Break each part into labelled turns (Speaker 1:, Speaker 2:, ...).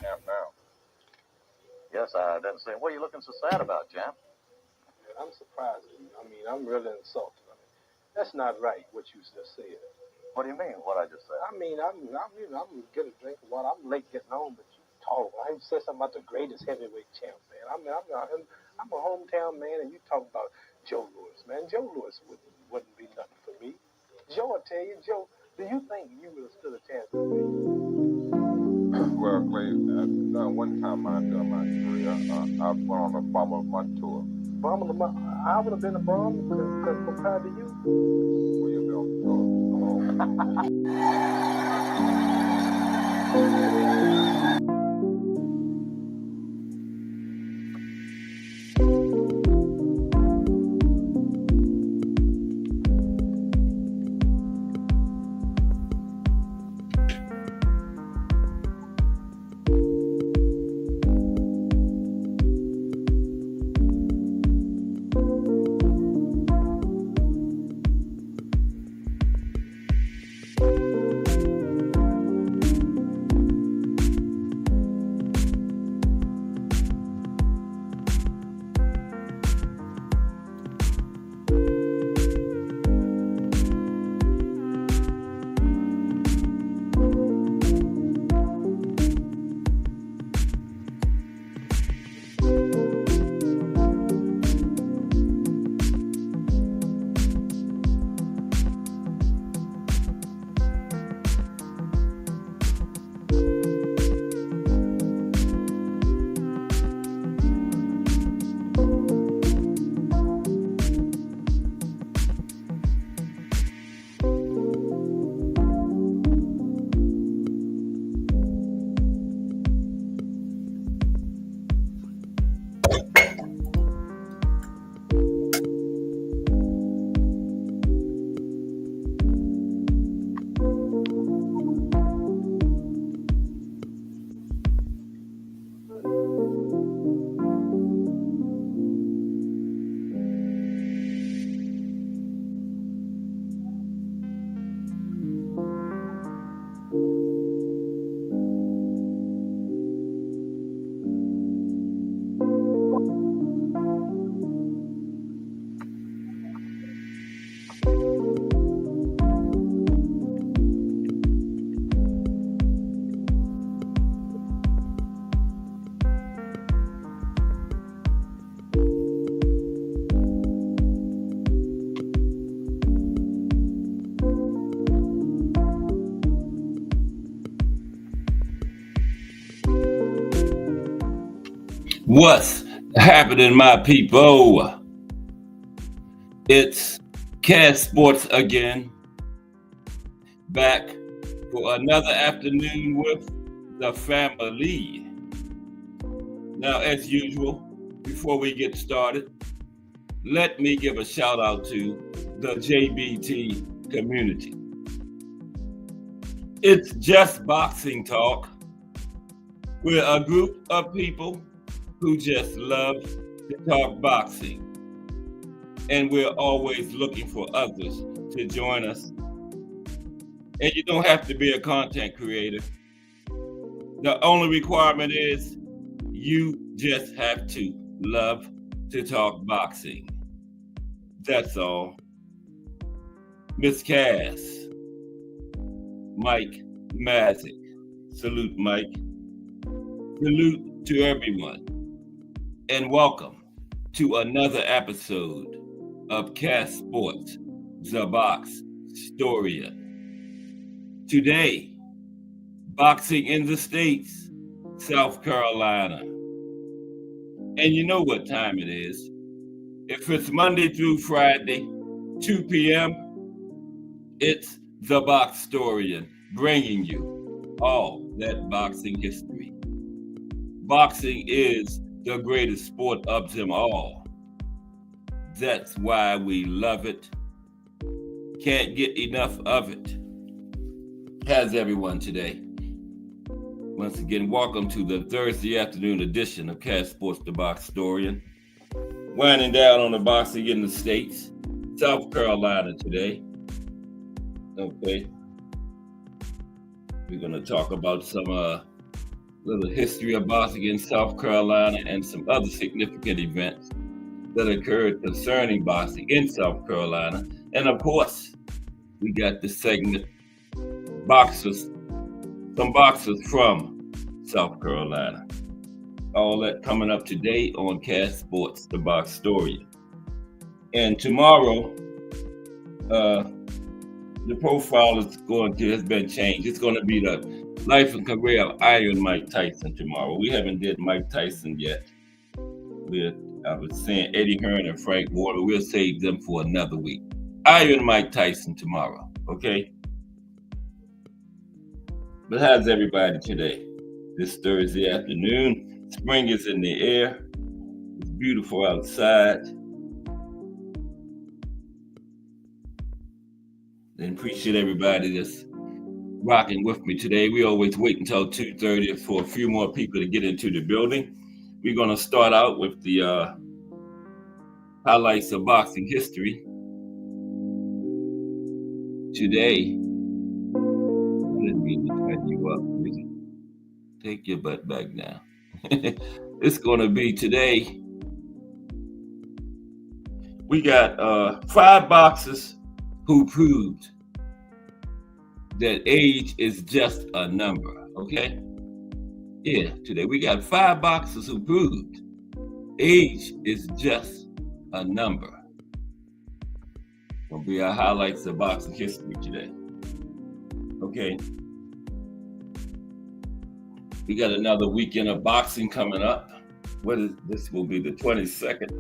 Speaker 1: champ now.
Speaker 2: Yes, I didn't say. What are you looking so sad about, champ?
Speaker 3: I'm surprised at you. I mean, I'm really insulted. I mean, that's not right what you just said.
Speaker 2: What do you mean? What I just said?
Speaker 3: I mean, I'm getting a drink of water. I'm late getting home, but you talk. I said something about the greatest heavyweight champ, man. I'm a hometown man, and you talk about Joe Louis, man. Joe Louis wouldn't be nothing for me. Joe, I tell you, Joe, do you think you would have stood a chance with me?
Speaker 1: Well, Clay, one time I done my career, I went on a bomber of my tour.
Speaker 3: Bomb of the month. I would have been a bomb compared to you.
Speaker 1: Well, you
Speaker 4: What's happening, my people? It's Cass Sports again, back for another afternoon with the family. Now, as usual, before we get started, let me give a shout out to the JBT community. It's just boxing talk. We're a group of people who just love to talk boxing. And we're always looking for others to join us. And you don't have to be a content creator. The only requirement is you just have to love to talk boxing. That's all. Miss Cass, Mike Mazik. Salute, Mike. Salute to everyone. And welcome to another episode of Cass Sports, the Box Historian. Today, boxing in the States, South Carolina. And you know what time it is. If it's Monday through Friday, 2 p.m., it's the Box Historian bringing you all that boxing history. Boxing is the greatest sport of them all. That's why we love it. Can't get enough of it. How's everyone today? Once again, welcome to the Thursday afternoon edition of Cass Sports, the Box Historian. Winding down on the boxing in the States, South Carolina today. Okay. We're going to talk about some little history of boxing in South Carolina and some other significant events that occurred concerning boxing in South Carolina. And of course, we got the segment some boxers from South Carolina. All that coming up today on Cast Sports, the Box Story. And tomorrow, the profile has been changed. It's going to be the life and career of Iron Mike Tyson tomorrow. We haven't did Mike Tyson yet. I was saying Eddie Hearn and Frank Warner. We'll save them for another week. Iron Mike Tyson tomorrow, okay? But how's everybody today? This Thursday afternoon. Spring is in the air. It's beautiful outside. And appreciate everybody that's rocking with me today. We always wait until 2:30 for a few more people to get into the building. We're going to start out with the highlights of boxing history. Today, I didn't mean to cut you up. Take your butt back now. It's going to be today. We got 5 boxers who proved that age is just a number, okay? Yeah, today we got 5 boxers who proved age is just a number. Gonna be our highlights of boxing history today. Okay. We got another weekend of boxing coming up. This will be the 22nd.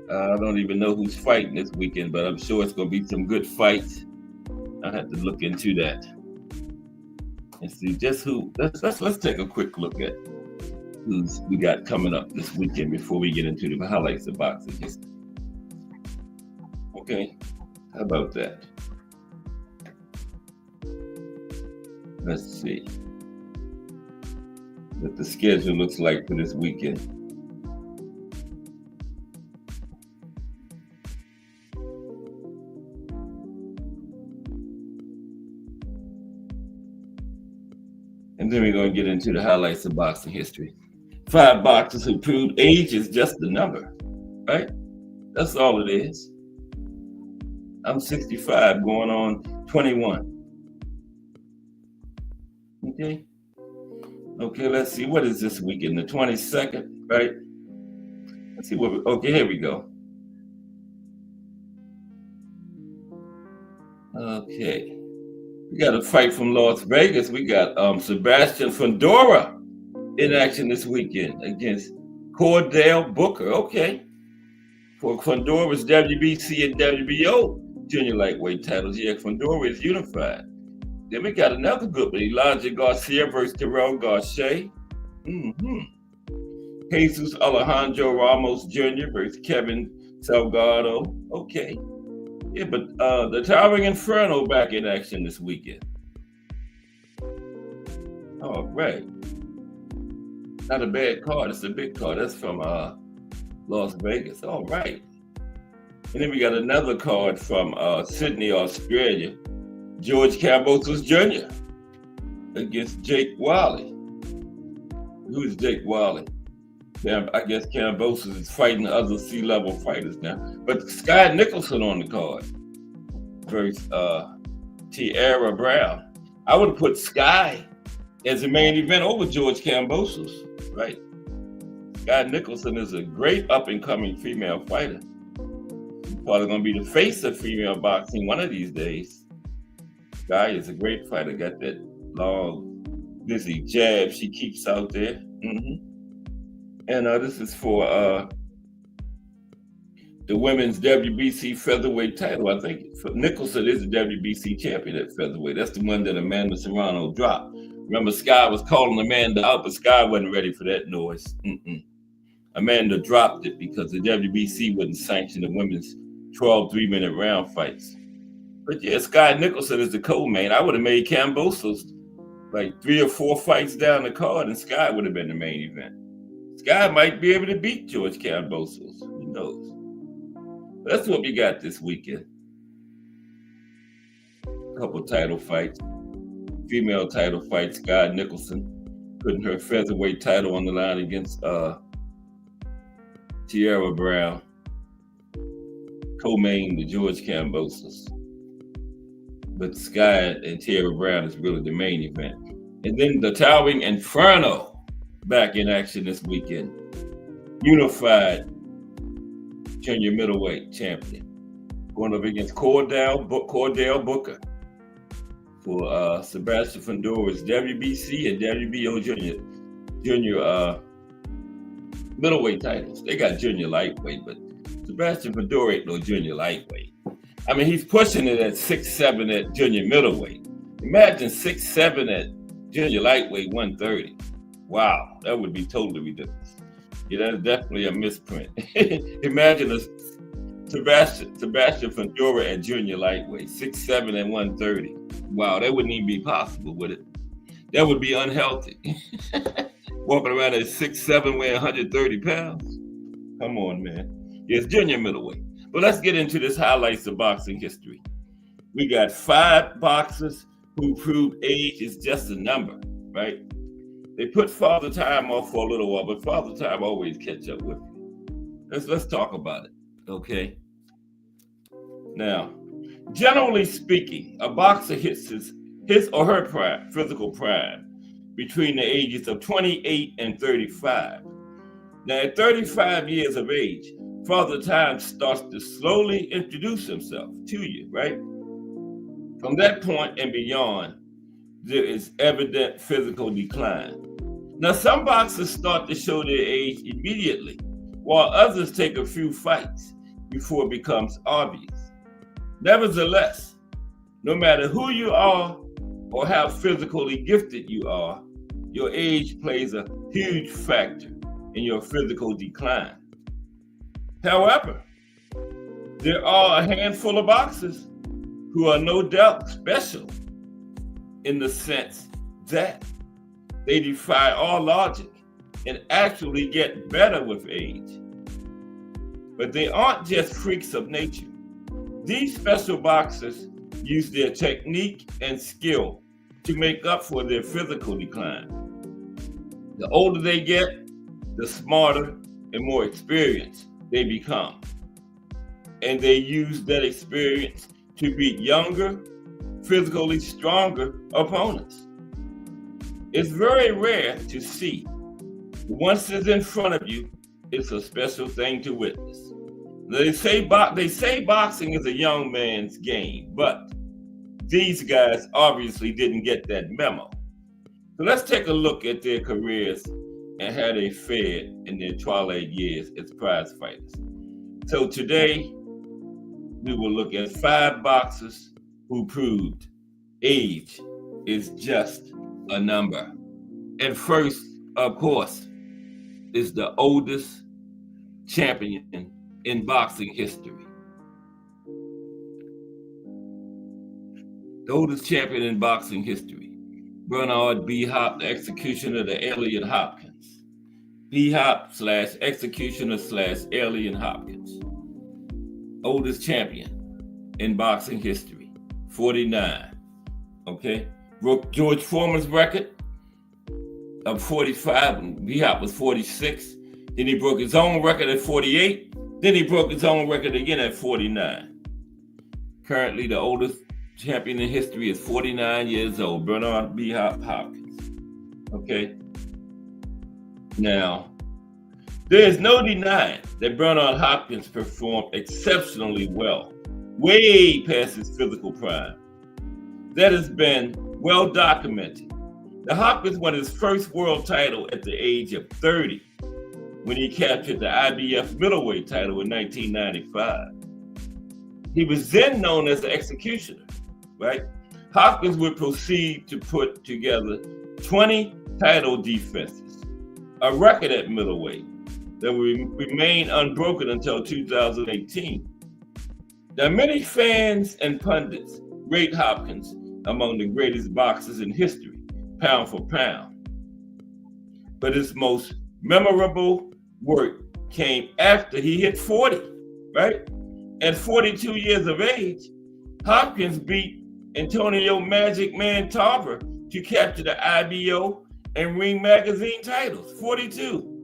Speaker 4: I don't even know who's fighting this weekend, but I'm sure it's gonna be some good fights. I have to look into that and see just who. Let's take a quick look at who's we got coming up this weekend before we get into the highlights of boxing history. Okay, how about that? Let's see what the schedule looks like for this weekend. And then we're going to get into the highlights of boxing history. 5 boxers who proved age is just a number, right? That's all it is. I'm 65, going on 21. Okay. Okay, let's see. What is this weekend? The 22nd, right? Let's see what okay, here we go. Okay. We got a fight from Las Vegas. We got Sebastian Fundora in action this weekend against Cordell Booker. Okay. For Fundora's WBC and WBO junior lightweight titles. Yeah, Fundora is unified. Then we got another good one, Elijah Garcia versus Terrell Garcia. Jesus Alejandro Ramos Jr. versus Kevin Salgado. Okay. Yeah, but the Towering Inferno back in action this weekend. All right. Not a bad card. It's a big card. That's from Las Vegas. All right. And then we got another card from Sydney, Australia. George Kambosos Jr. against Jake Wiley. Who's Jake Wiley? I guess Kambosos is fighting other C-level fighters now. But Sky Nicholson on the card versus Tiara Brown. I would put Sky as the main event over George Kambosos, right? Sky Nicholson is a great up-and-coming female fighter. She's probably going to be the face of female boxing one of these days. Sky is a great fighter. Got that long, busy jab she keeps out there. And this is for the women's WBC featherweight title. I think Nicholson is the WBC champion at featherweight. That's the one that Amanda Serrano dropped. Remember, Sky was calling Amanda out, but Sky wasn't ready for that noise. Amanda dropped it because the WBC wouldn't sanction the women's 12 3-minute round fights. But yeah, Sky Nicholson is the co-main. I would have made Kambosos like 3 or 4 fights down the card, and Sky would have been the main event. Sky might be able to beat George Kambosos. Who knows? But that's what we got this weekend. A couple title fights. Female title fight, Sky Nicholson putting her featherweight title on the line against Tierra Brown, co-main the George Kambosos. But Sky and Tierra Brown is really the main event. And then the Towering Inferno back in action this weekend. Unified junior middleweight champion. Going up against Cordell Booker for Sebastian Fundora's WBC and WBO junior middleweight titles. They got junior lightweight, but Sebastian Fundora ain't no junior lightweight. I mean, he's pushing it at 6'7" at junior middleweight. Imagine 6'7" at junior lightweight 130. Wow, that would be totally ridiculous. Yeah, that's definitely a misprint. Imagine a Sebastian Fundora at junior lightweight, 6'7" and 130. Wow, that wouldn't even be possible, would it? That would be unhealthy. Walking around at 6'7", weighing 130 pounds. Come on, man. It's junior middleweight. But let's get into this highlights of boxing history. We got 5 boxers who proved age is just a number, right? They put Father Time off for a little while, but Father Time always catch up with you. Let's talk about it, okay? Now, generally speaking, a boxer hits his or her physical prime between the ages of 28 and 35. Now, at 35 years of age, Father Time starts to slowly introduce himself to you, right? From that point and beyond, there is evident physical decline. Now, some boxers start to show their age immediately, while others take a few fights before it becomes obvious. Nevertheless, no matter who you are or how physically gifted you are, your age plays a huge factor in your physical decline. However, there are a handful of boxers who are no doubt special in the sense that they defy all logic and actually get better with age. But they aren't just freaks of nature. These special boxers use their technique and skill to make up for their physical decline. The older they get, the smarter and more experienced they become. And they use that experience to beat younger, physically stronger opponents. It's very rare to see. Once it's in front of you, it's a special thing to witness. They say boxing is a young man's game, but these guys obviously didn't get that memo. So let's take a look at their careers and how they fared in their twilight years as prize fighters. So today, we will look at 5 boxers who proved age is just a number. And first, of course, is the oldest champion in boxing history. The oldest champion in boxing history, Bernard B. Hop, the executioner, the Alien Hopkins. B. Hop / executioner / Alien Hopkins. Oldest champion in boxing history, 49. Okay, broke George Foreman's record of 45, and B. Hop was 46. Then he broke his own record at 48. Then he broke his own record again at 49. Currently, the oldest champion in history is 49 years old, Bernard B. Hopkins. Okay. Now, there is no denying that Bernard Hopkins performed exceptionally well, way past his physical prime. That has been well documented. The Hopkins won his first world title at the age of 30 when he captured the IBF middleweight title in 1995. He was then known as the executioner, right? Hopkins would proceed to put together 20 title defenses, a record at middleweight that will remain unbroken until 2018. Now, many fans and pundits rate Hopkins among the greatest boxers in history, pound for pound. But his most memorable work came after he hit 40, right? At 42 years of age, Hopkins beat Antonio Magic Man Tarver to capture the IBO and Ring Magazine titles, 42.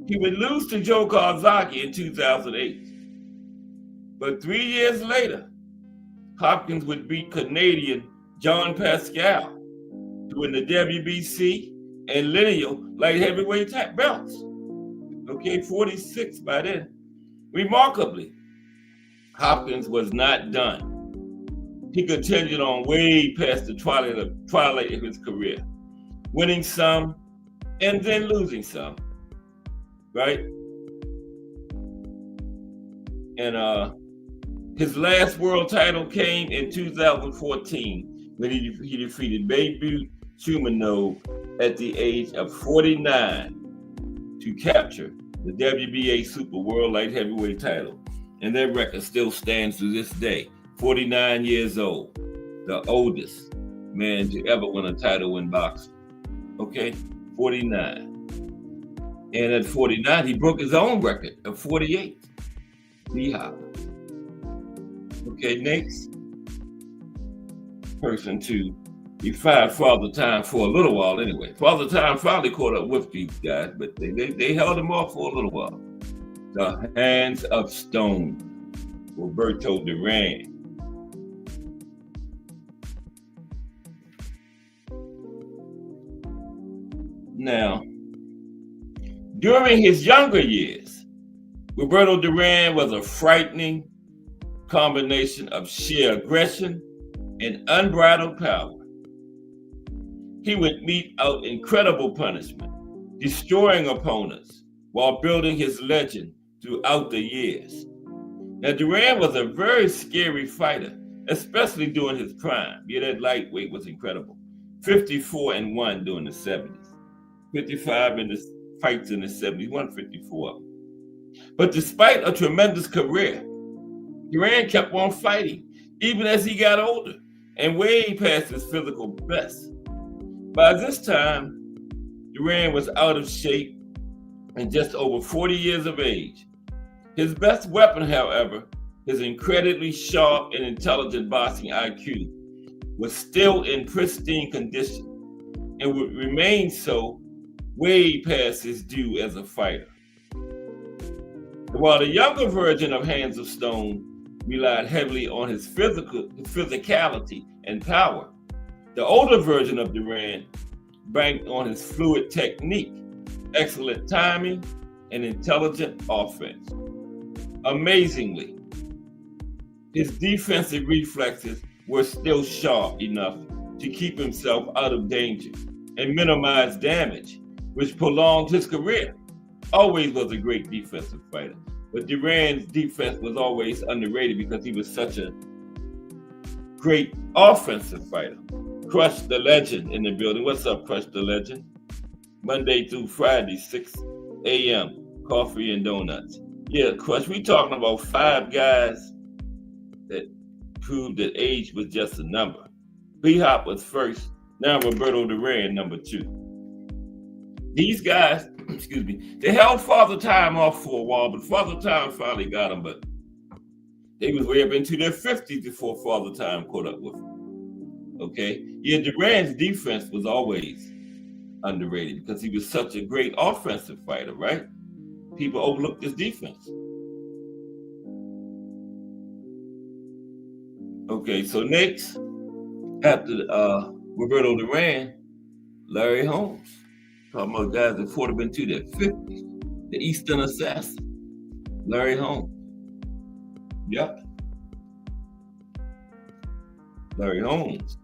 Speaker 4: He would lose to Joe Calzaghe in 2008. But 3 years later, Hopkins would beat Canadian John Pascal to win the WBC and lineal light heavyweight belts. Okay, 46 by then. Remarkably, Hopkins was not done. He continued on way past the twilight of his career, winning some and then losing some, right? And his last world title came in 2014 when he defeated Babe Shumanov at the age of 49 to capture the WBA Super World Light Heavyweight title. And that record still stands to this day. 49 years old, the oldest man to ever win a title in boxing. Okay, 49. And at 49, he broke his own record of 48. B-Hop. Okay, next person to defy Father Time for a little while anyway. Father Time finally caught up with these guys, but they held him off for a little while. The Hands of Stone, Roberto Duran. Now, during his younger years, Roberto Duran was a frightening combination of sheer aggression and unbridled power. He would mete out incredible punishment, destroying opponents while building his legend throughout the years. Now, Duran was a very scary fighter, especially during his prime. Yeah, that lightweight was incredible. 54-1 during the 70s. 55 in the fights in the 70s, 154 of them. But despite a tremendous career, Duran kept on fighting, even as he got older and way past his physical best. By this time, Duran was out of shape and just over 40 years of age. His best weapon, however, his incredibly sharp and intelligent boxing IQ, was still in pristine condition and would remain so way past his due as a fighter. While the younger version of Hands of Stone relied heavily on his physicality and power, the older version of Duran banked on his fluid technique, excellent timing, and intelligent offense. Amazingly, his defensive reflexes were still sharp enough to keep himself out of danger and minimize damage, which prolonged his career. Always was a great defensive fighter, but Duran's defense was always underrated because he was such a great offensive fighter. Crush the Legend in the building. What's up, Crush the Legend? Monday through Friday, 6 a.m., coffee and donuts. Yeah, Crush, we talking about 5 guys that proved that age was just a number. B-Hop was first, now Roberto Duran, number 2. These guys, excuse me, they held Father Time off for a while, but Father Time finally got them, but they was way up into their 50s before Father Time caught up with them. Okay? Yeah, Duran's defense was always underrated because he was such a great offensive fighter, right? People overlooked his defense. Okay, so next, after Roberto Duran, Larry Holmes. Talking about guys that fought up into their 50s. The Eastern Assassin, Larry Holmes. Yep. Larry Holmes.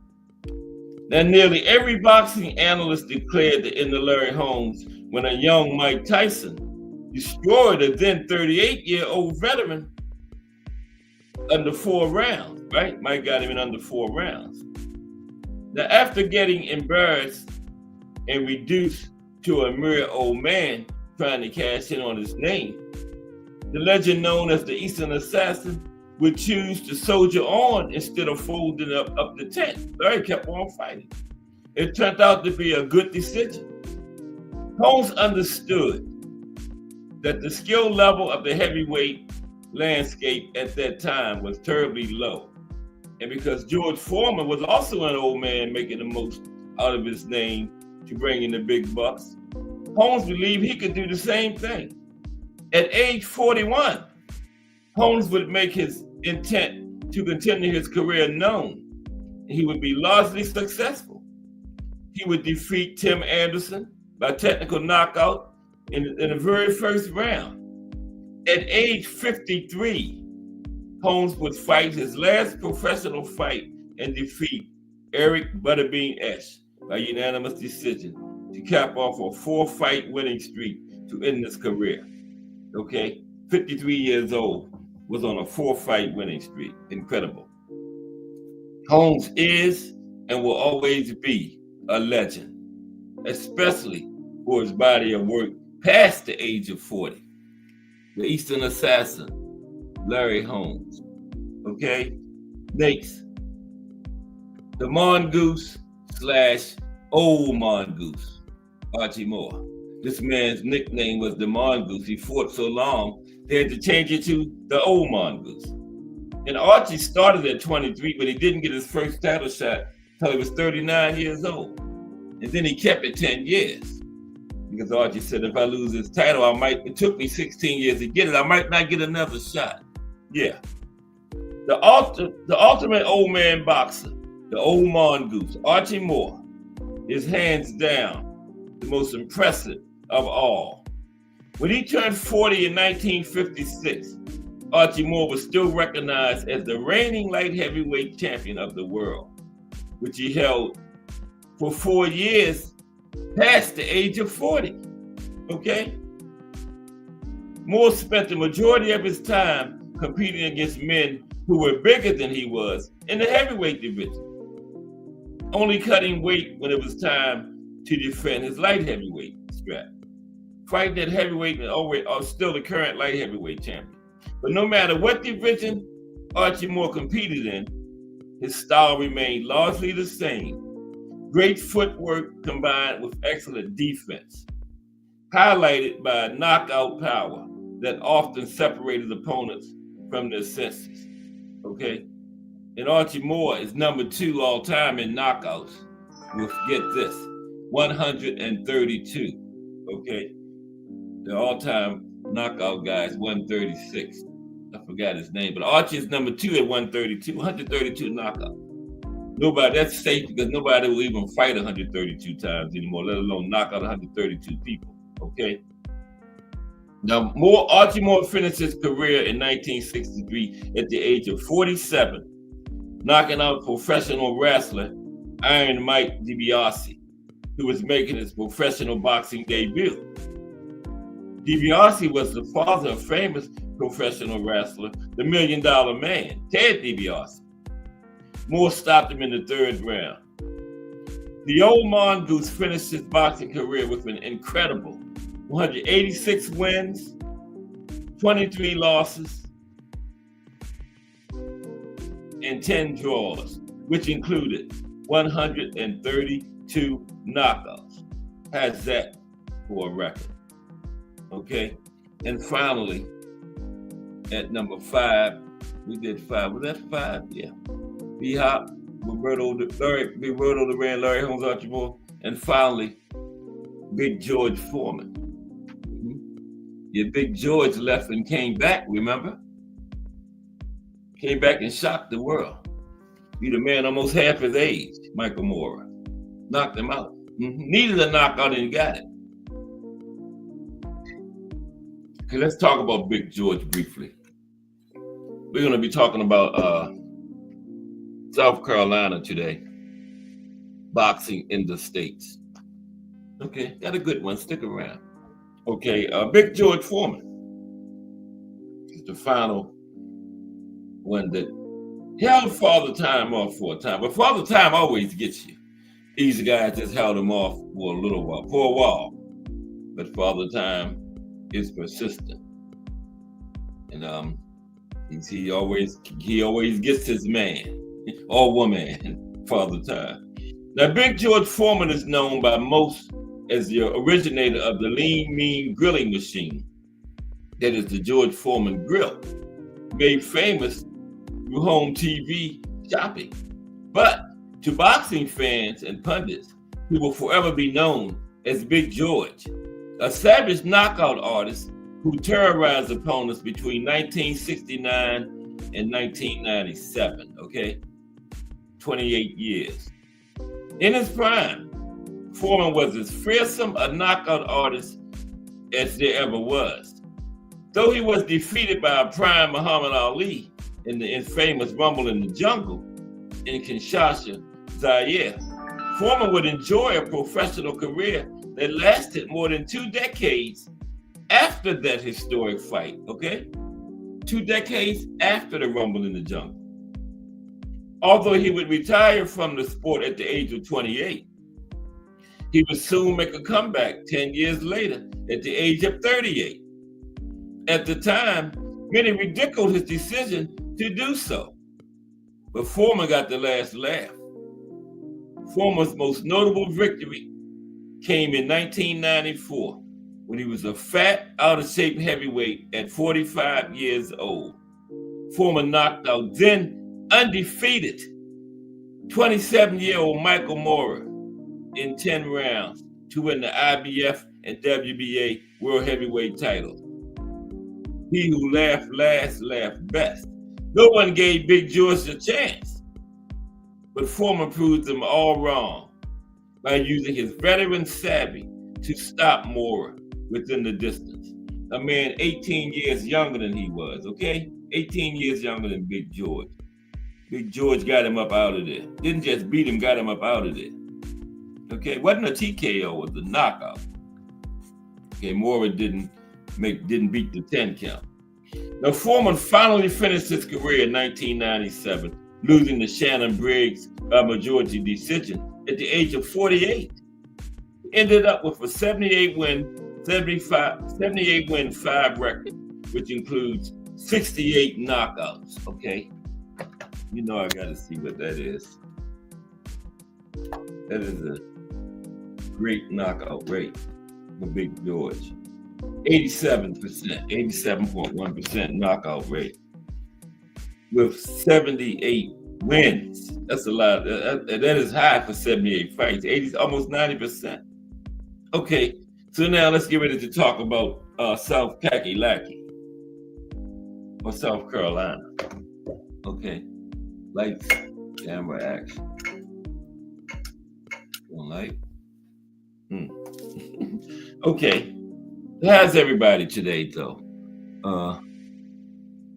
Speaker 4: Now, nearly every boxing analyst declared that in the Larry Holmes, when a young Mike Tyson destroyed a then 38-year-old veteran under 4 rounds, right? Mike got him in under 4 rounds. Now, after getting embarrassed and reduced to a mere old man trying to cash in on his name, the legend known as the Eastern Assassin would choose to soldier on instead of folding up the tent. Larry kept on fighting. It turned out to be a good decision. Holmes understood that the skill level of the heavyweight landscape at that time was terribly low. And because George Foreman was also an old man making the most out of his name, to bring in the big bucks, Holmes believed he could do the same thing. At age 41, Holmes would make his intent to continue his career known. He would be largely successful. He would defeat Tim Anderson by technical knockout in the very first round. At age 53, Holmes would fight his last professional fight and defeat Eric Butterbean Esch by unanimous decision to cap off a 4-fight winning streak to end his career. Okay, 53 years old, was on a 4-fight winning streak. Incredible. Holmes is and will always be a legend, especially for his body of work past the age of 40. The Eastern Assassin, Larry Holmes. Okay? Next, the Mongoose / Old Mongoose, Archie Moore. This man's nickname was the Mongoose. He fought so long, they had to change it to the Old Mongoose. And Archie started at 23, but he didn't get his first title shot until he was 39 years old. And then he kept it 10 years. Because Archie said, if I lose this title, it took me 16 years to get it, I might not get another shot. Yeah. The ultimate old man boxer, the Old Mongoose, Archie Moore, is hands down the most impressive of all. When he turned 40 in 1956, Archie Moore was still recognized as the reigning light heavyweight champion of the world, which he held for 4 years past the age of 40. Okay? Moore spent the majority of his time competing against men who were bigger than he was in the heavyweight division, only cutting weight when it was time to defend his light heavyweight strap. Fighting at heavyweight and still the current light heavyweight champion. But no matter what division Archie Moore competed in, his style remained largely the same. Great footwork combined with excellent defense, highlighted by a knockout power that often separated opponents from their senses. Okay? And Archie Moore is number 2 all time in knockouts with, get this, 132. Okay? The all-time knockout guy is 136. I forgot his name, but Archie is number 2 at 132 knockout. That's safe because nobody will even fight 132 times anymore, let alone knock out 132 people. Okay. Now, Archie Moore finished his career in 1963 at the age of 47, knocking out professional wrestler Iron Mike DiBiase, who was making his professional boxing debut. DiBiase was the father of famous professional wrestler, the $1 Million Man, Ted DiBiase. Moore stopped him in the 3rd round. The Old Mongoose finished his boxing career with an incredible 186 wins, 23 losses, and 10 draws, which included 132 knockouts. How's that for a record? Okay, and finally, at number 5, we did 5. Was that 5? Yeah. B-Hop, Roberto Duran, Larry Holmes, Archie Moore, and finally, Big George Foreman. Yeah, Big George left and came back, remember? Came back and shocked the world. Beat a man almost half his age, Michael Moore. Knocked him out. Needed a knockout and got it. Okay, let's talk about Big George briefly. We're going to be talking about South Carolina today. Boxing in the States. Okay, got a good one. Stick around. Okay, Big George Foreman is the final one that held Father Time off for a time. But Father Time always gets you. These guys just held him off for a while. But Father Time is persistent. And he always gets his man or woman, Father Time. Now, Big George Foreman is known by most as the originator of the lean, mean grilling machine. That is the George Foreman grill, made famous through home TV shopping. But to boxing fans and pundits, he will forever be known as Big George, a savage knockout artist who terrorized opponents between 1969 and 1997, okay? 28 years. In his prime, Foreman was as fearsome a knockout artist as there ever was. Though he was defeated by a prime Muhammad Ali in the infamous Rumble in the Jungle in Kinshasa, Zaire, Foreman would enjoy a professional career that lasted more than 2 decades after that historic fight, okay? 2 decades after the Rumble in the Jungle. Although he would retire from the sport at the age of 28, he would soon make a comeback 10 years later at the age of 38. At the time, many ridiculed his decision to do so, but Foreman got the last laugh. Foreman's most notable victory came in 1994 when he was a fat, out-of-shape heavyweight at 45 years old. Foreman knocked out then undefeated 27-year-old Michael Moorer in 10 rounds to win the IBF and WBA World Heavyweight titles. He who laughed last laughed best. No one gave Big George a chance, but Foreman proved them all wrong by using his veteran savvy to stop Moorer within the distance. A man 18 years younger than he was, okay? 18 years younger than Big George. Big George got him up out of there. Didn't just beat him, got him up out of there. Okay, wasn't a TKO, it was a knockout. Okay, Moorer didn't beat the 10 count. Now, Foreman finally finished his career in 1997, losing to Shannon Briggs by majority decision at the age of 48. He ended up with a 78 win 5 record, which includes 68 knockouts, okay? You know I gotta see what that is. That is a great knockout rate for Big George. 87%, 87.1% knockout rate with 78 wins. That's a lot. That is high for 78 fights. 80, almost 90%. Okay, so now let's get ready to talk about South Kakalaki or South Carolina. Okay, lights, camera, action. One light. Okay. How's everybody today, though?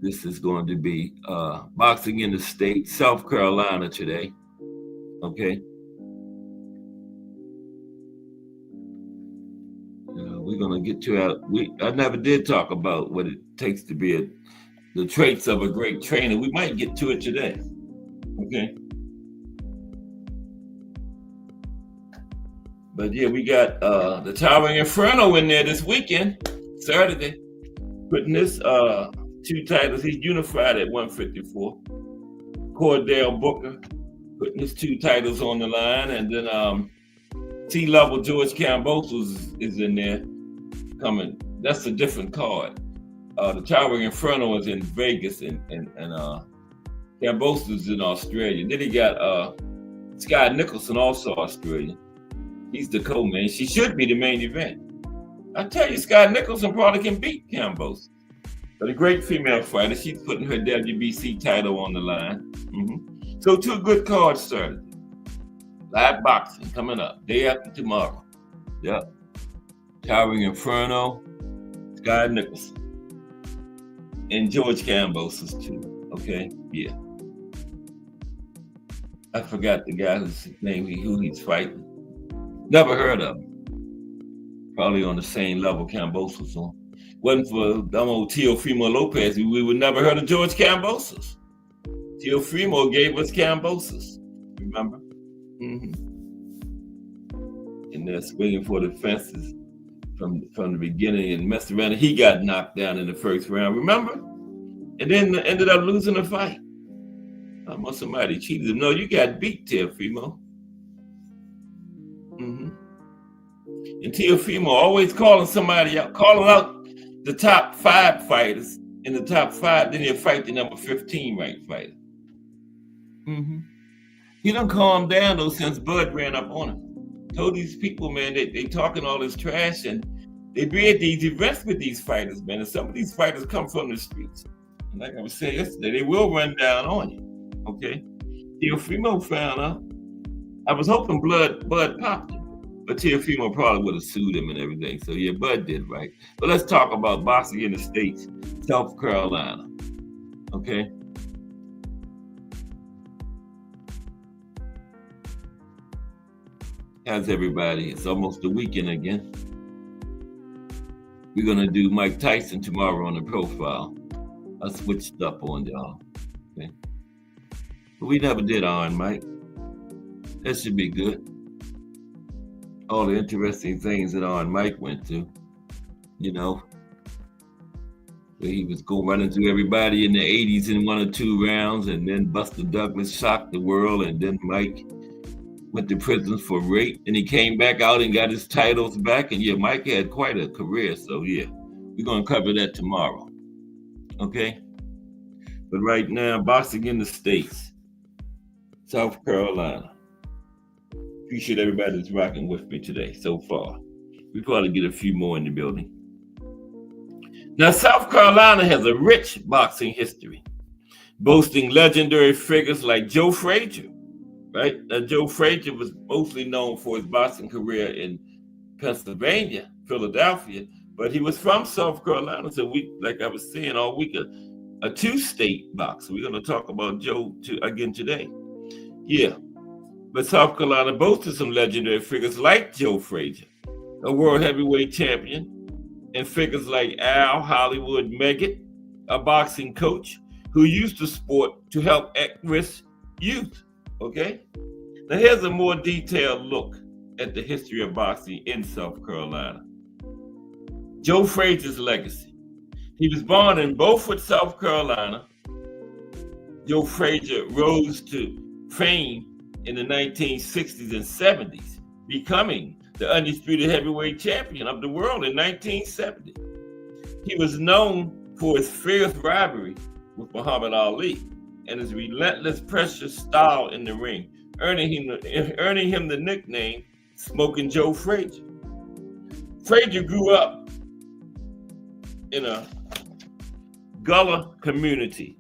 Speaker 4: This is going to be Boxing in the State, South Carolina today. Okay. We're going to get to I never did talk about what it takes to be the traits of a great trainer. We might get to it today. Okay. But yeah, we got the Towering Inferno in there this weekend, Saturday, putting his 2 titles. He's unified at 154. Cordell Booker putting his 2 titles on the line, and then T-Level George Kambosos is in there coming. That's a different card. The Towering Inferno is in Vegas, and Kambosos is in Australia. Then he got Sky Nicholson, also Australian. He's the co-main. She should be the main event. I tell you, Scott Nicholson probably can beat Kambosos. But a great female fighter. She's putting her WBC title on the line. So 2 good cards started. Live boxing coming up day after tomorrow. Yep. Towering Inferno, Scott Nicholson, and George Kambosos too. Okay, yeah. I forgot the guy whose name who he's fighting. Never heard of him. Probably on the same level Kambosos on. Wasn't for dumb old Teofimo Lopez, we would never heard of George Kambosos. Teofimo gave us Kambosos, remember? And they're swinging for the fences from the beginning and messed around. And he got knocked down in the first round, remember? And then ended up losing the fight. Almost somebody cheated him. No, you got beat, Teofimo. And Teofimo always calling somebody out, calling out the top 5 fighters in the top 5, then he'll fight the number 15 ranked fighter. He done calmed down though since Bud ran up on him. Told these people, man, they talking all this trash, and they be at these events with these fighters, man. And some of these fighters come from the streets. And like I was saying yesterday, they will run down on you. Okay? Teofimo found out. I was hoping Bud popped him, but Teofimo probably would have sued him and everything. So yeah, Bud did right. But let's talk about boxing in the States, South Carolina. Okay? How's everybody? It's almost the weekend again. We're gonna do Mike Tyson tomorrow on the profile. I switched up on y'all. Okay. But we never did Iron Mike. That should be good. All the interesting things that Iron Mike went through, you know, where he was going running through everybody in the 80s in 1 or 2 rounds, and then Buster Douglas shocked the world, and then Mike went to prison for rape, and he came back out and got his titles back. And yeah, Mike had quite a career. So yeah, we're gonna cover that tomorrow. Okay? But right now, boxing in the States, South Carolina. Appreciate everybody that's rocking with me today so far. We probably get a few more in the building. Now, South Carolina has a rich boxing history, boasting legendary figures like Joe Frazier. Right? Now, Joe Frazier was mostly known for his boxing career in Pennsylvania, Philadelphia, but he was from South Carolina. So we, like I was saying all week, a 2-state boxer. We're going to talk about Joe again today. Yeah, but South Carolina boasted some legendary figures like Joe Frazier, a world heavyweight champion, and figures like Al Hollywood Meggett, a boxing coach who used the sport to help at-risk youth. Okay, now here's a more detailed look at the history of boxing in South Carolina. Joe Frazier's legacy. He was born in Beaufort, South Carolina. Joe Frazier rose to fame in the 1960s and 70s, becoming the undisputed heavyweight champion of the world in 1970. He was known for his fierce rivalry with Muhammad Ali and his relentless pressure style in the ring, earning him the nickname Smoking Joe Frazier. Frazier grew up in a Gullah community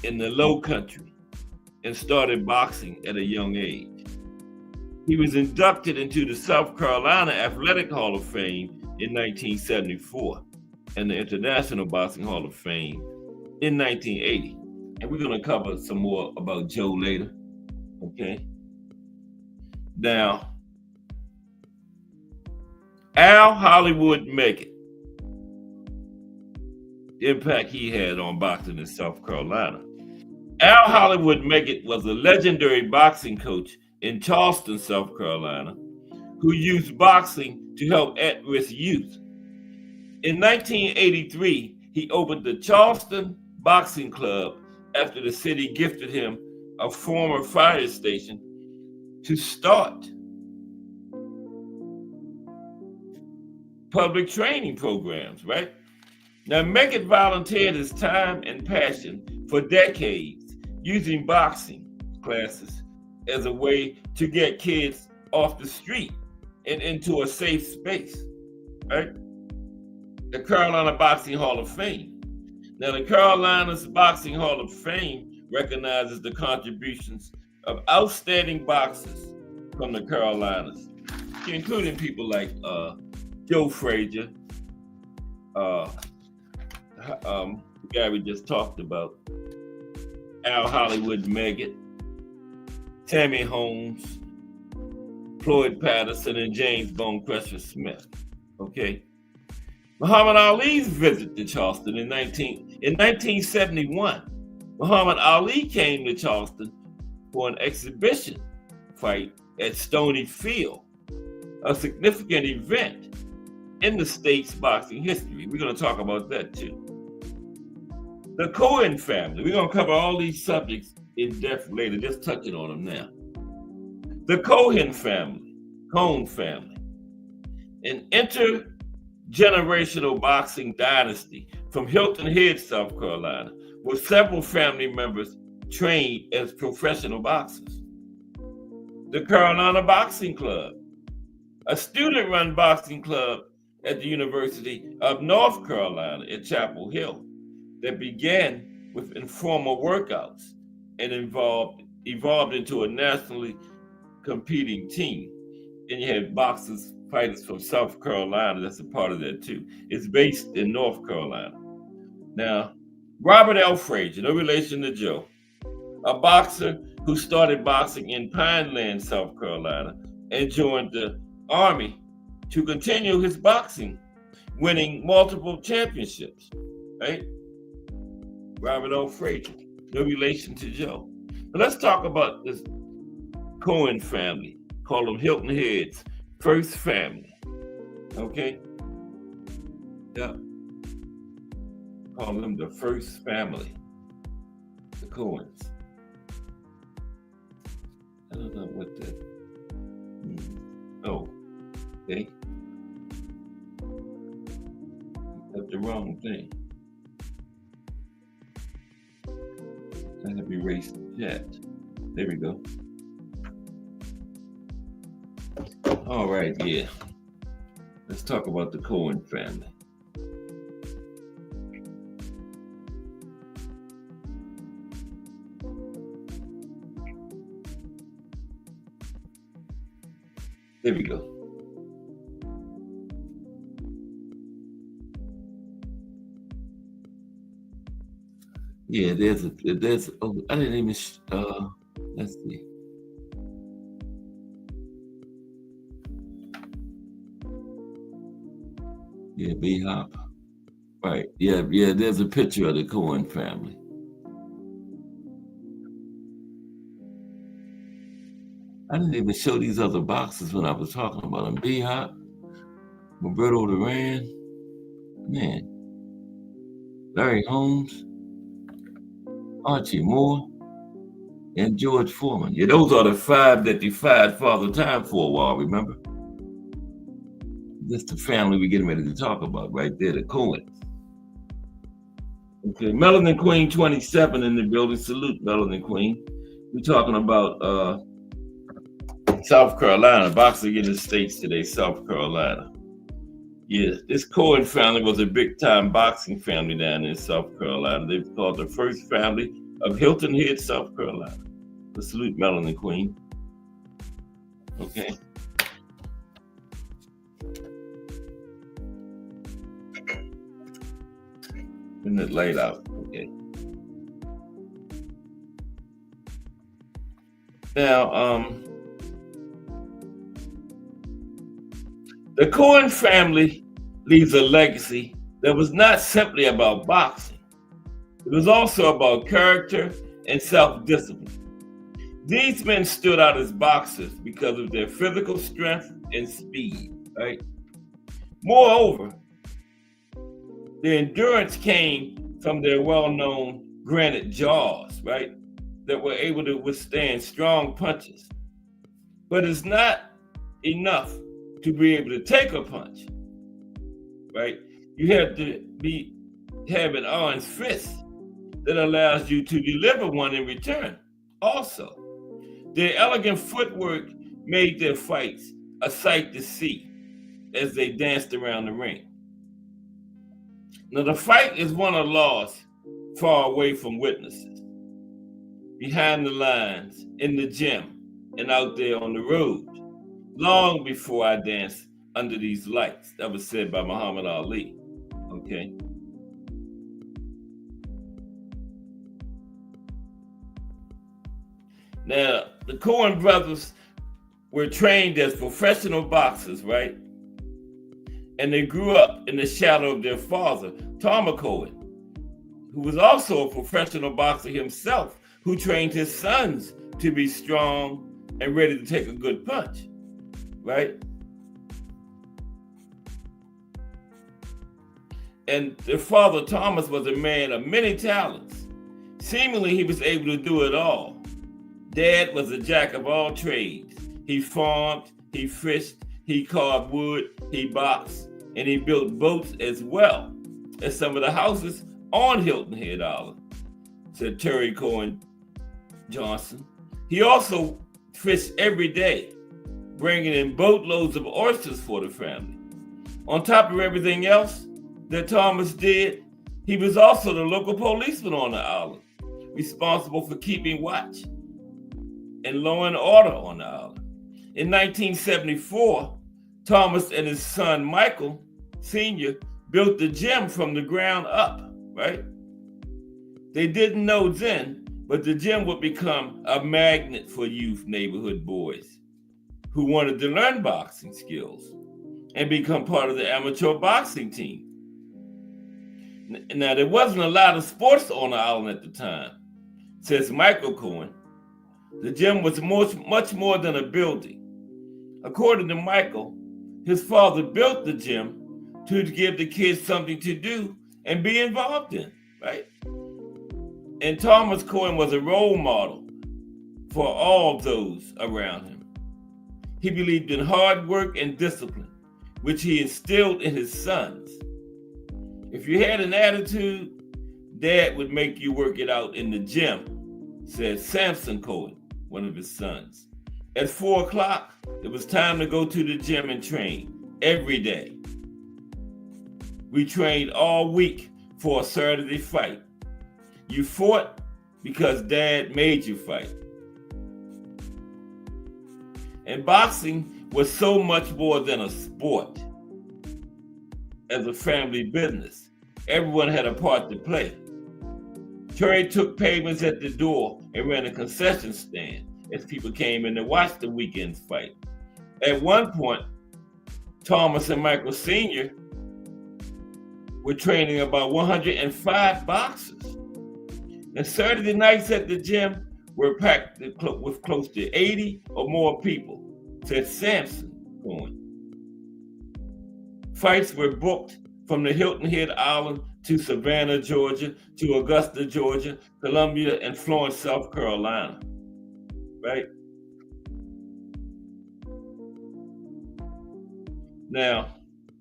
Speaker 4: in the Low Country and started boxing at a young age. He was inducted into the South Carolina Athletic Hall of Fame in 1974 and the International Boxing Hall of Fame in 1980. And we're going to cover some more about Joe later, okay? Now, Al Hollywood Meggett, the impact he had on boxing in South Carolina. Al Hollywood Meggett was a legendary boxing coach in Charleston, South Carolina, who used boxing to help at-risk youth. In 1983, he opened the Charleston Boxing Club after the city gifted him a former fire station to start public training programs, right? Now, Meggett volunteered his time and passion for decades, using boxing classes as a way to get kids off the street and into a safe space, right? The Carolina Boxing Hall of Fame. Now, the Carolina's Boxing Hall of Fame recognizes the contributions of outstanding boxers from the Carolinas, including people like Joe Frazier, the guy we just talked about, Al Hollywood Meggett, Tammy Holmes, Floyd Patterson, and James Bone Crusher Smith. Okay. Muhammad Ali's visit to Charleston in 1971. Muhammad Ali came to Charleston for an exhibition fight at Stony Field, a significant event in the state's boxing history. We're going to talk about that too. The Cohen family. We're going to cover all these subjects in depth later, just touching on them now. The Cohen family, an intergenerational boxing dynasty from Hilton Head, South Carolina, with several family members trained as professional boxers. The Carolina Boxing Club, a student-run boxing club at the University of North Carolina at Chapel Hill that began with informal workouts and evolved into a nationally competing team. And you had boxers, fighters from South Carolina that's a part of that too. It's based in North Carolina. Now, Robert L. Frazier, no relation to Joe, a boxer who started boxing in Pineland, South Carolina, and joined the Army to continue his boxing, winning multiple championships, right? Robert L. Frazier, no relation to Joe. But let's talk about this Cohen family, call them Hilton Head's first family, okay? Yeah. Call them the first family, the Cohens. I don't know what that. Oh, okay. That's the wrong thing. I have erased the chat. There we go. All right, yeah. Let's talk about the Cohen family. There we go. Yeah, there's oh, I didn't even let's see. Yeah, B-Hop. Right. Yeah, there's a picture of the Cohen family. I didn't even show these other boxes when I was talking about them. B-Hop, Roberto Duran, man, Larry Holmes, Archie Moore, and George Foreman. Yeah, those are the five that defied Father Time for a while, remember? That's the family we're getting ready to talk about right there, the Cohens. Okay, Melanin Queen 27 in the building. Salute, Melanin Queen. We're talking about South Carolina, boxing in the States today, South Carolina. Yeah, this Cohen family was a big-time boxing family down in South Carolina. They were called the first family of Hilton Head, South Carolina. But salute, Melanin Queen. Okay. Isn't it laid out? Okay. Now, the Cohen family leaves a legacy that was not simply about boxing. It was also about character and self-discipline. These men stood out as boxers because of their physical strength and speed, right? Moreover, their endurance came from their well-known granite jaws, right? That were able to withstand strong punches. But it's not enough to be able to take a punch, right? You have to have an iron fist that allows you to deliver one in return. Also, their elegant footwork made their fights a sight to see as they danced around the ring. Now, the fight is won or lost far away from witnesses, behind the lines, in the gym, and out there on the road. Long before I danced under these lights. That was said by Muhammad Ali. Okay. Now, the Cohen brothers were trained as professional boxers, right? And they grew up in the shadow of their father, Thomas Cohen, who was also a professional boxer himself, who trained his sons to be strong and ready to take a good punch, right? And their father, Thomas, was a man of many talents. Seemingly, he was able to do it all. Dad was a jack of all trades. He farmed, he fished, he carved wood, he boxed, and he built boats as well as some of the houses on Hilton Head Island, said Terry Cohen Johnson. He also fished every day, bringing in boatloads of oysters for the family. On top of everything else that Thomas did, he was also the local policeman on the island, responsible for keeping watch and law and order on the island. In 1974, Thomas and his son Michael Sr. built the gym from the ground up, right? They didn't know then, but the gym would become a magnet for youth neighborhood boys who wanted to learn boxing skills and become part of the amateur boxing team. Now, there wasn't a lot of sports on the island at the time, says Michael Cohen. The gym was much more than a building. According to Michael, his father built the gym to give the kids something to do and be involved in, right? And Thomas Cohen was a role model for all those around him. He believed in hard work and discipline, which he instilled in his sons. If you had an attitude, Dad would make you work it out in the gym, said Samson Cohen, one of his sons. At 4 o'clock, it was time to go to the gym and train every day. We trained all week for a Saturday fight. You fought because Dad made you fight. And boxing was so much more than a sport. As a family business, everyone had a part to play. Terry took payments at the door and ran a concession stand as people came in to watch the weekend's fight. At one point, Thomas and Michael Sr. were training about 105 boxers. And Saturday nights at the gym were packed with close to 80 or more people, said Samson Cohen. Fights were booked from the Hilton Head Island to Savannah, Georgia, to Augusta, Georgia, Columbia, and Florence, South Carolina, right? Now,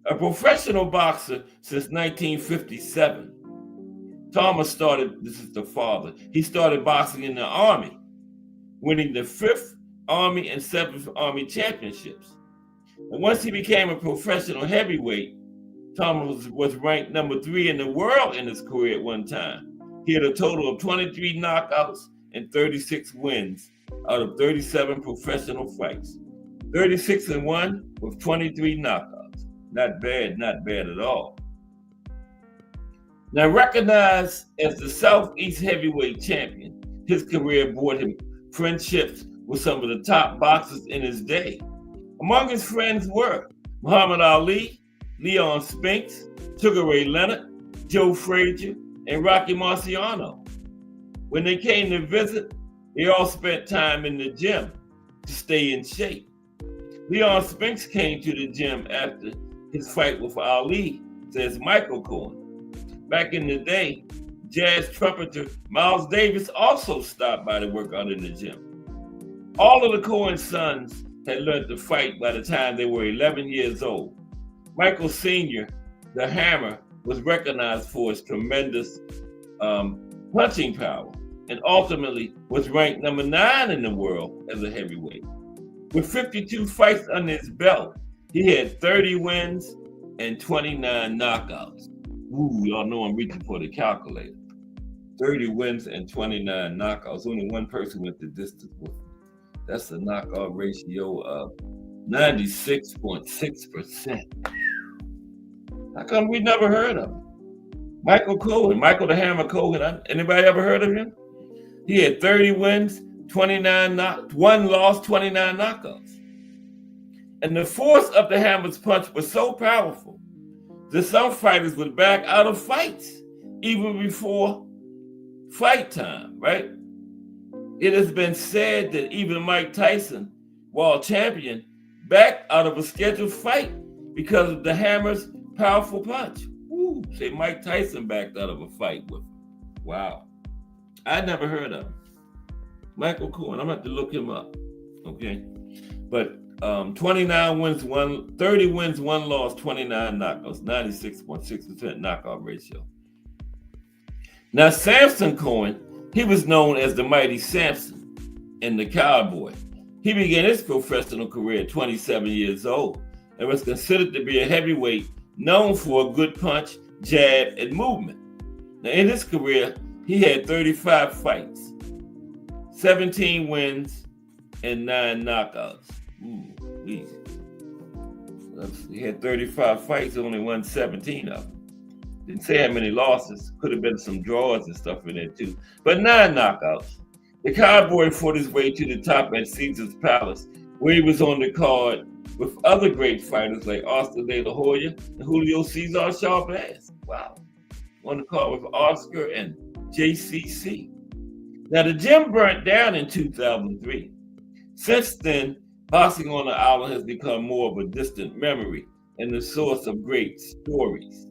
Speaker 4: a professional boxer since 1957, Thomas started, this is the father, he started boxing in the Army, winning the 5th Army and 7th Army championships. And once he became a professional heavyweight, Thomas was ranked number 3 in the world in his career at one time. He had a total of 23 knockouts and 36 wins out of 37 professional fights. 36-1 with 23 knockouts. Not bad at all. Now, recognized as the Southeast heavyweight champion, his career brought him friendships with some of the top boxers in his day. Among his friends were Muhammad Ali, Leon Spinks, Sugar Ray Leonard, Joe Frazier, and Rocky Marciano. When they came to visit, they all spent time in the gym to stay in shape. Leon Spinks came to the gym after his fight with Ali, says Michael Cohen. Back in the day, jazz trumpeter Miles Davis also stopped by to work out in the gym. All of the Cohen sons had learned to fight by the time they were 11 years old. Michael Sr., the Hammer, was recognized for his tremendous punching power and ultimately was ranked number 9 in the world as a heavyweight. With 52 fights under his belt, he had 30 wins and 29 knockouts. Ooh, y'all know I'm reaching for the calculator. 30 wins and 29 knockouts. Only one person went the distance with him. That's a knockout ratio of 96.6%. How come we never heard of him? Michael Cohen, Michael the Hammer Cohen. Anybody ever heard of him? He had 30 wins, 1 loss, 29 knockouts. And the force of the Hammer's punch was so powerful that some fighters would back out of fights even before fight time, right? It has been said that even Mike Tyson, world champion, backed out of a scheduled fight because of the Hammer's powerful punch. Ooh, say Mike Tyson backed out of a fight with him. Wow. I never heard of him. Michael Cohen, I'm going to have to look him up, okay? But 29 wins, 30 wins, 1 loss, 29 knockouts, 96.6% knockout ratio. Now, Samson Cohen, he was known as the Mighty Samson and the Cowboy. He began his professional career at 27 years old and was considered to be a heavyweight known for a good punch, jab, and movement. Now, in his career, he had 35 fights, 17 wins, and 9 knockouts. Ooh, easy. He had 35 fights, only won 17 of them. Didn't say how many losses. Could have been some draws and stuff in there too. But 9 knockouts. The Cowboy fought his way to the top at Caesar's Palace, where he was on the card with other great fighters like Oscar De La Hoya and Julio Cesar Chavez. Wow. On the card with Oscar and JCC. Now, the gym burnt down in 2003. Since then, boxing on the island has become more of a distant memory and the source of great stories.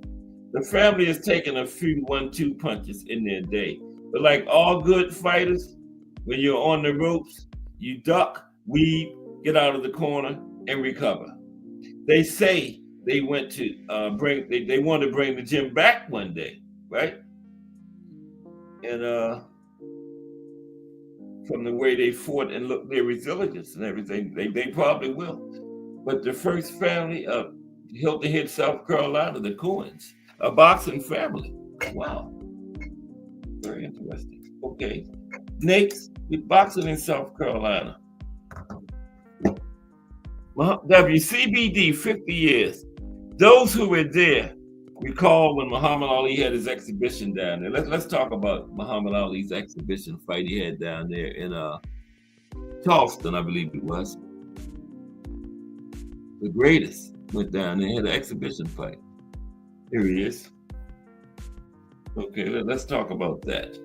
Speaker 4: The family has taken a few 1-2 punches in their day, but like all good fighters, when you're on the ropes, you duck, weave, get out of the corner, and recover. They say they went to they want to bring the gym back one day, right? And from the way they fought and look their resilience and everything, they probably will. But the first family of Hilton Head, South Carolina, the Coens, a boxing family. Wow. Very interesting. Okay. Next, with boxing in South Carolina. WCBD 50 years. Those who were there recall when Muhammad Ali had his exhibition down there. Let's talk about Muhammad Ali's exhibition fight he had down there in Charleston, I believe it was. The greatest went down there, had an exhibition fight. Here he is. Okay, let's talk about that.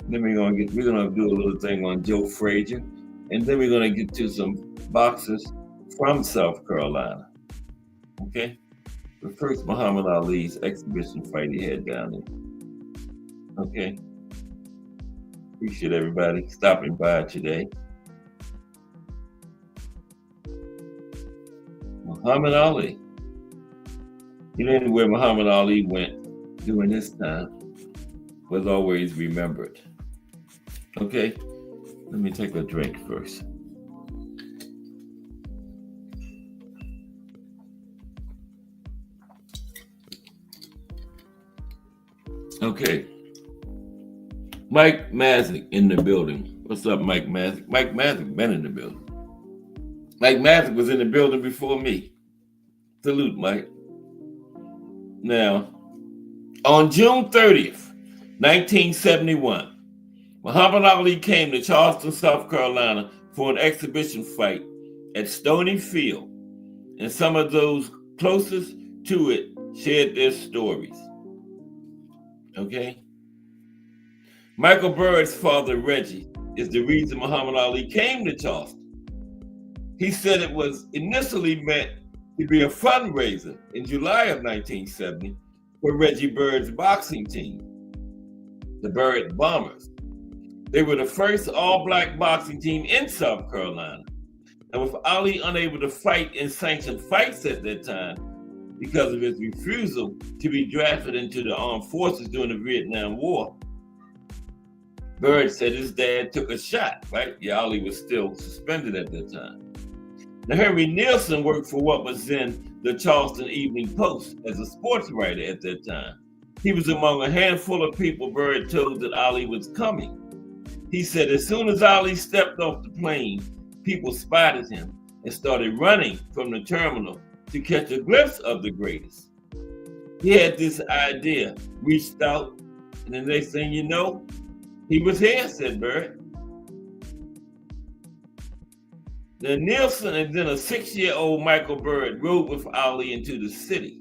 Speaker 4: Then we're gonna do a little thing on Joe Frazier, and then we're gonna get to some boxers from South Carolina. Okay? But first, Muhammad Ali's exhibition fight he had down there. Okay? Appreciate everybody stopping by today. Muhammad Ali. You know where Muhammad Ali went during this time was always remembered. Okay? Let me take a drink first. Okay. Mike Mazik in the building. What's up, Mike Mazik? Mike Mazik been in the building. Mike Mazik was in the building before me. Salute, Mike. Now, on June 30th, 1971, Muhammad Ali came to Charleston, South Carolina for an exhibition fight at Stony Field, and some of those closest to it shared their stories. Okay? Michael Byrd's father, Reggie, is the reason Muhammad Ali came to Charleston. He said it was initially meant to be a fundraiser in July of 1970 for Reggie Byrd's boxing team, the Byrd Bombers. They were the first all-black boxing team in South Carolina. And with Ali unable to fight in sanctioned fights at that time because of his refusal to be drafted into the armed forces during the Vietnam War, Byrd said his dad took a shot, right? Yeah, Ali was still suspended at that time. Now, Henry Nielsen worked for what was then the Charleston Evening Post as a sports writer at that time. He was among a handful of people Byrd told that Ali was coming. He said as soon as Ali stepped off the plane, people spotted him and started running from the terminal to catch a glimpse of the greatest. He had this idea, reached out, and the next thing you know, he was here, said Byrd. Then Nielsen and then a 6-year-old Michael Byrd rode with Ali into the city.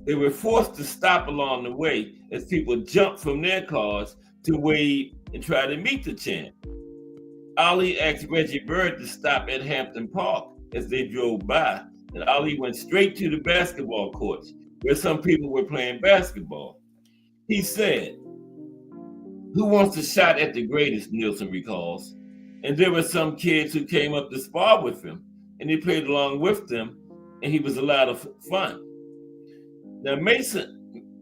Speaker 4: They were forced to stop along the way as people jumped from their cars to wave and try to meet the champ. Ali asked Reggie Byrd to stop at Hampton Park as they drove by, and Ali went straight to the basketball courts where some people were playing basketball. He said, "Who wants a shot at the greatest?" Nielsen recalls. And there were some kids who came up to spar with him, and he played along with them, and he was a lot of fun. Now, Mason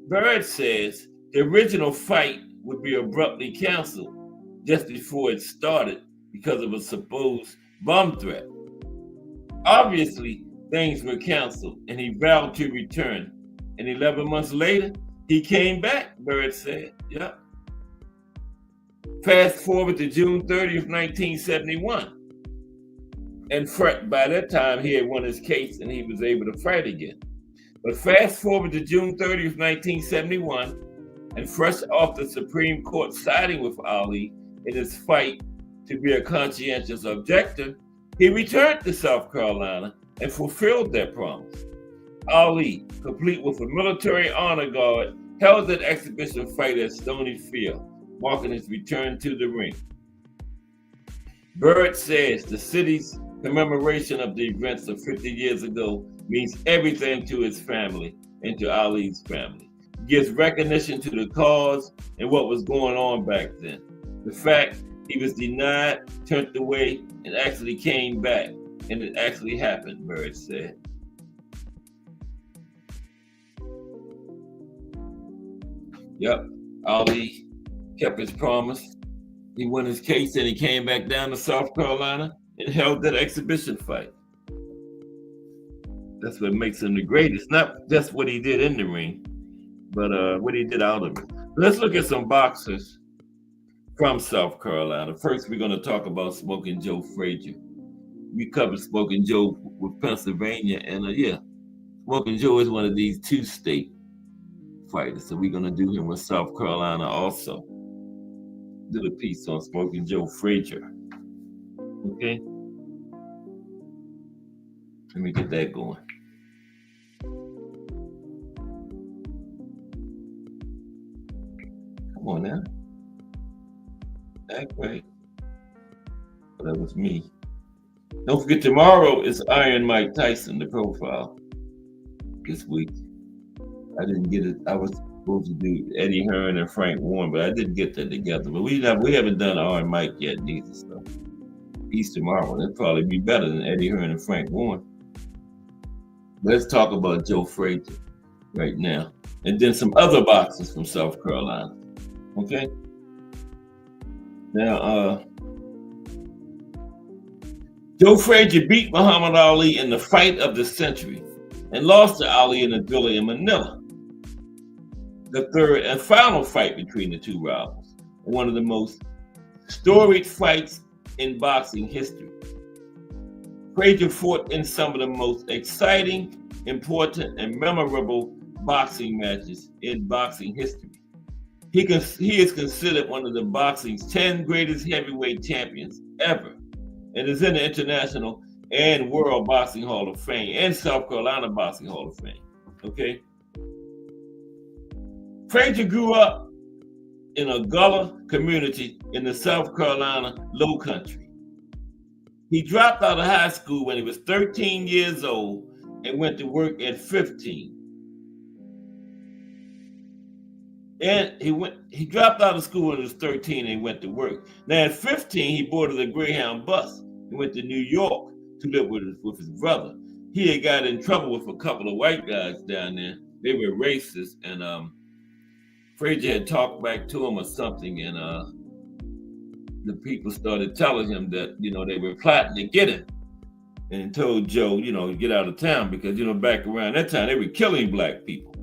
Speaker 4: Byrd says the original fight would be abruptly canceled just before it started because of a supposed bomb threat. Obviously, things were canceled, and he vowed to return. And 11 months later, he came back, Byrd said. Yep. Fast forward to June 30th, 1971. And by that time, he had won his case and he was able to fight again. But fast forward to June 30th, 1971, and fresh off the Supreme Court siding with Ali in his fight to be a conscientious objector, he returned to South Carolina and fulfilled that promise. Ali, complete with a military honor guard, held an exhibition fight at Stony Field, marking his return to the ring. Byrd says the city's commemoration of the events of 50 years ago means everything to his family and to Ali's family. It gives recognition to the cause and what was going on back then. The fact he was denied, turned away, and actually came back. And it actually happened, Byrd said. Yep, Ali kept his promise. He won his case and he came back down to South Carolina and held that exhibition fight. That's what makes him the greatest. Not just what he did in the ring, but what he did out of it. Let's look at some boxers from South Carolina. First, we're going to talk about Smoking Joe Frazier. We covered Smoking Joe with Pennsylvania, and Smoking Joe is one of these two-state fighters, so we're going to do him with South Carolina also. Do the piece on Smoking Joe Frazier. Okay? Let me get that going. Come on now. Act right. Well, that was me. Don't forget, tomorrow is Iron Mike Tyson, the profile. This week. I didn't get it. I was supposed to do Eddie Hearn and Frank Warren, but I didn't get that together. But we haven't done Iron Mike yet neither. So piece tomorrow. That'd probably be better than Eddie Hearn and Frank Warren. Let's talk about Joe Frazier right now. And then some other boxers from South Carolina. Okay? Now, Joe Frazier beat Muhammad Ali in the fight of the century and lost to Ali in a villa in Manila. The third and final fight between the two rivals, one of the most storied fights in boxing history. Frazier fought in some of the most exciting, important, and memorable boxing matches in boxing history. He is considered one of the boxing's 10 greatest heavyweight champions ever, and is in the International and World Boxing Hall of Fame and South Carolina Boxing Hall of Fame. Okay? Frazier grew up in a Gullah community in the South Carolina Low Country. He dropped out of high school when he was 13 years old and went to work at 15. And he dropped out of school when he was 13 and he went to work. Now at 15, he boarded a Greyhound bus and went to New York to live with his brother. He had got in trouble with a couple of white guys down there. They were racist, and Frazier had talked back to him or something, and the people started telling him that, they were plotting to get him, and told Joe, to get out of town because, back around that time, they were killing black people,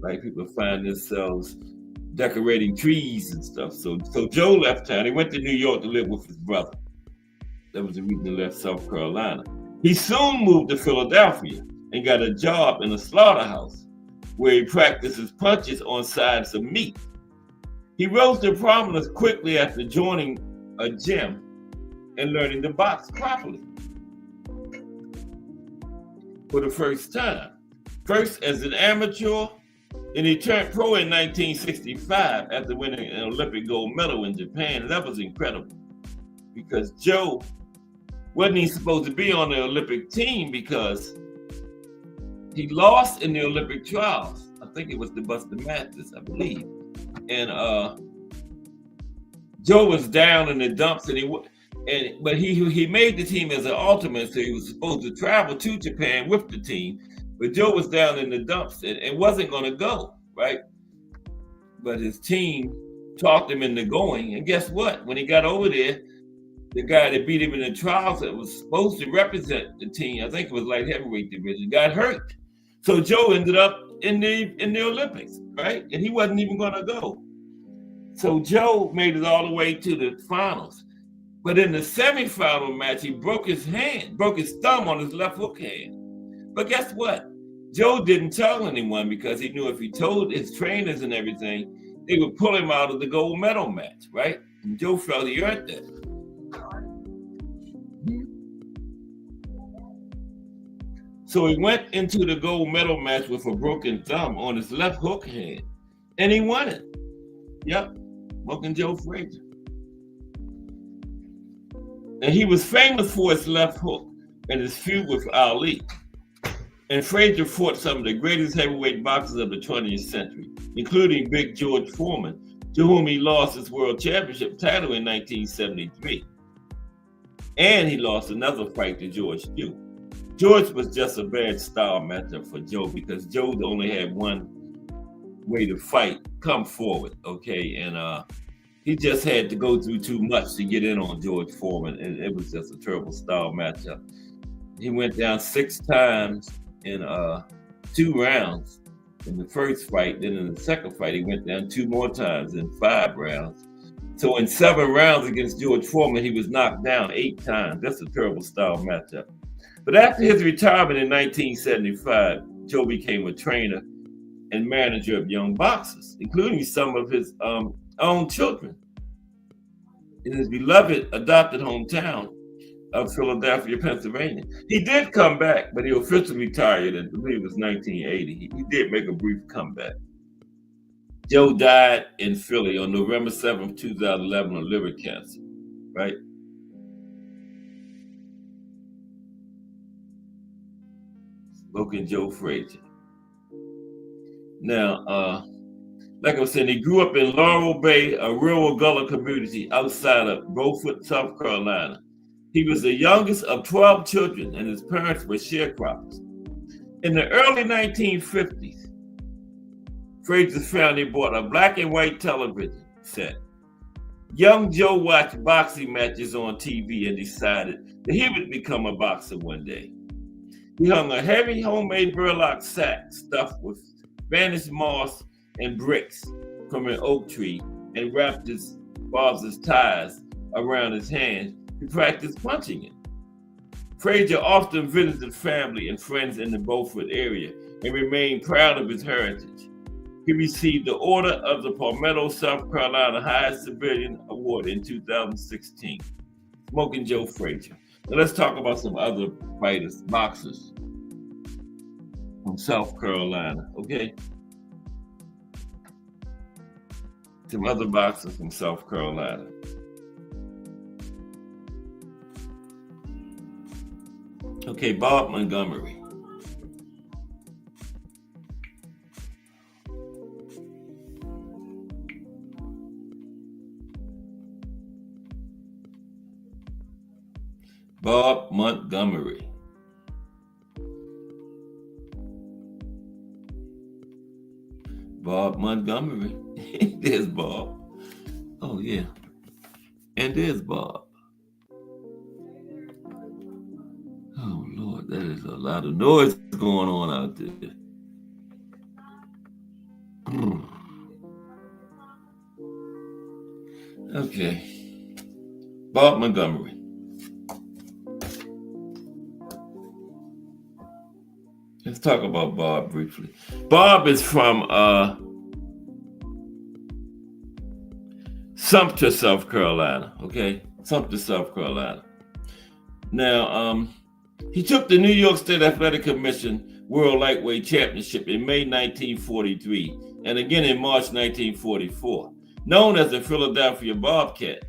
Speaker 4: Black people find themselves decorating trees and stuff. So Joe left town. He went to New York to live with his brother. That was the reason he left South Carolina. He soon moved to Philadelphia and got a job in a slaughterhouse where he practiced his punches on sides of meat. He rose to prominence quickly after joining a gym and learning to box properly for the first time. First as an amateur, and he turned pro in 1965 after winning an Olympic gold medal in Japan. And that was incredible because Joe wasn't even supposed to be on the Olympic team because he lost in the Olympic trials. I think it was to Buster Mathis, I believe. And Joe was down in the dumps, but he made the team as an alternate, so he was supposed to travel to Japan with the team. But Joe was down in the dumps and wasn't going to go, right? But his team talked him into going. And guess what? When he got over there, the guy that beat him in the trials that was supposed to represent the team, I think it was light heavyweight division, got hurt. So Joe ended up in the Olympics, right? And he wasn't even going to go. So Joe made it all the way to the finals. But in the semifinal match, he broke his thumb on his left hook hand. But guess what? Joe didn't tell anyone because he knew if he told his trainers and everything, they would pull him out of the gold medal match, right? And Joe felt he earned that. So he went into the gold medal match with a broken thumb on his left hook hand, and he won it. Yep, Smoking Joe Frazier. And he was famous for his left hook and his feud with Ali. And Frazier fought some of the greatest heavyweight boxers of the 20th century, including Big George Foreman, to whom he lost his world championship title in 1973. And he lost another fight to George too. George was just a bad style matchup for Joe because Joe only had one way to fight, come forward, okay? And he just had to go through too much to get in on George Foreman, and it was just a terrible style matchup. He went down 6 times in 2 rounds in the first fight. Then in the second fight, he went down 2 more times in 5 rounds. So in 7 rounds against George Foreman, he was knocked down 8 times. That's a terrible style matchup. But after his retirement in 1975, Joe became a trainer and manager of young boxers, including some of his own children in his beloved adopted hometown of Philadelphia, Pennsylvania. He did come back, but he officially retired in, I believe it was 1980. He did make a brief comeback. Joe died in Philly on November 7th, 2011 of liver cancer, right? Smoking Joe Frazier. Now, like I was saying, he grew up in Laurel Bay, a rural Gullah community outside of Beaufort, South Carolina. He was the youngest of 12 children, and his parents were sharecroppers. In the early 1950s, Frazier's family bought a black and white television set. Young Joe watched boxing matches on TV and decided that he would become a boxer one day. He hung a heavy homemade burlap sack stuffed with Spanish moss and bricks from an oak tree and wrapped his father's ties around his hands to practice punching it. Frazier often visited family and friends in the Beaufort area and remained proud of his heritage. He received the Order of the Palmetto, South Carolina Highest Civilian Award in 2016. Smoking Joe Frazier. Now let's talk about some other fighters, boxers from South Carolina, okay? Some other boxers from South Carolina. Okay, Bob Montgomery. Bob Montgomery. Bob Montgomery. There's Bob. Oh, yeah. And there's Bob. Oh, Lord, that is a lot of noise going on out there. Okay. Bob Montgomery. Let's talk about Bob briefly. Bob is from Sumter, South Carolina. Okay, Sumter, South Carolina. Now, he took the New York State Athletic Commission World Lightweight Championship in May 1943 and again in March 1944. Known as the Philadelphia Bobcat,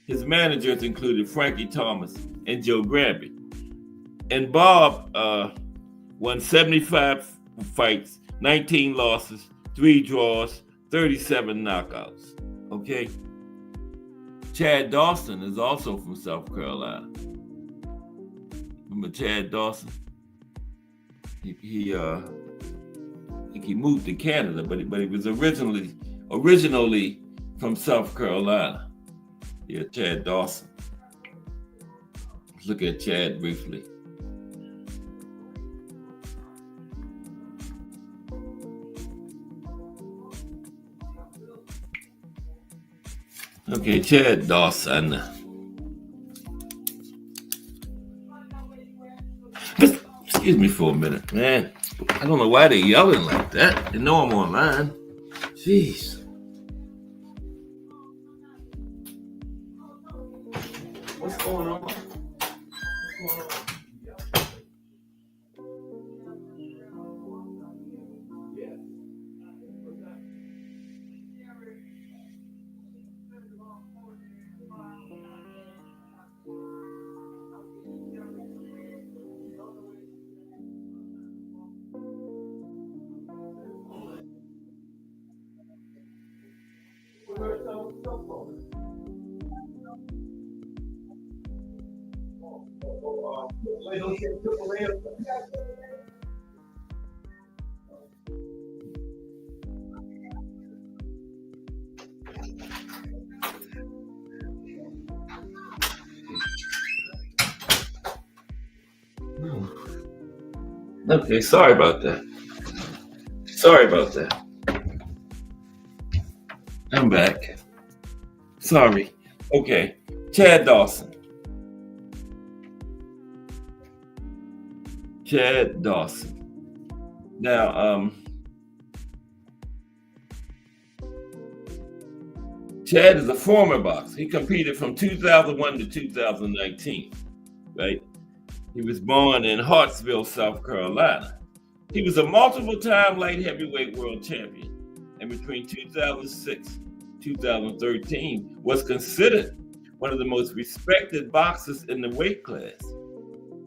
Speaker 4: his managers included Frankie Thomas and Joe Granby. And Bob won 75 fights, 19 losses, 3 draws, 37 knockouts. Okay. Chad Dawson is also from South Carolina. Remember Chad Dawson? He moved to Canada, but he was originally from South Carolina. Yeah, Chad Dawson. Let's look at Chad briefly. Okay, Chad Dawson. Excuse me for a minute, man. I don't know why they're yelling like that. They know I'm online. Jeez. What's going on? Okay, sorry about that. I'm back. Sorry. Okay, Chad Dawson. Now, Chad is a former boxer. He competed from 2001 to 2019, right? He was born in Hartsville, South Carolina. He was a multiple-time light heavyweight world champion, and between 2006 and 2013 was considered one of the most respected boxers in the weight class.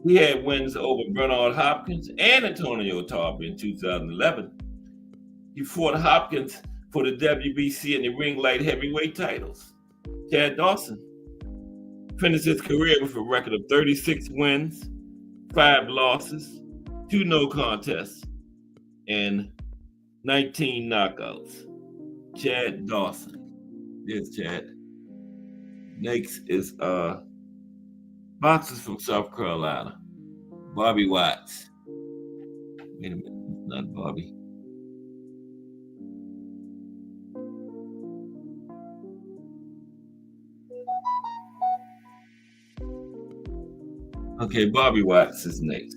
Speaker 4: He had wins over Bernard Hopkins and Antonio Tarver in 2011. He fought Hopkins for the WBC and the ring light heavyweight titles. Chad Dawson finished his career with a record of 36 wins, 5 losses, 2 no contests, and 19 knockouts. Chad Dawson. Yes, Chad. Next is boxers from South Carolina. Bobby Watts. Wait a minute, not Bobby. Okay, Bobby Watts is next.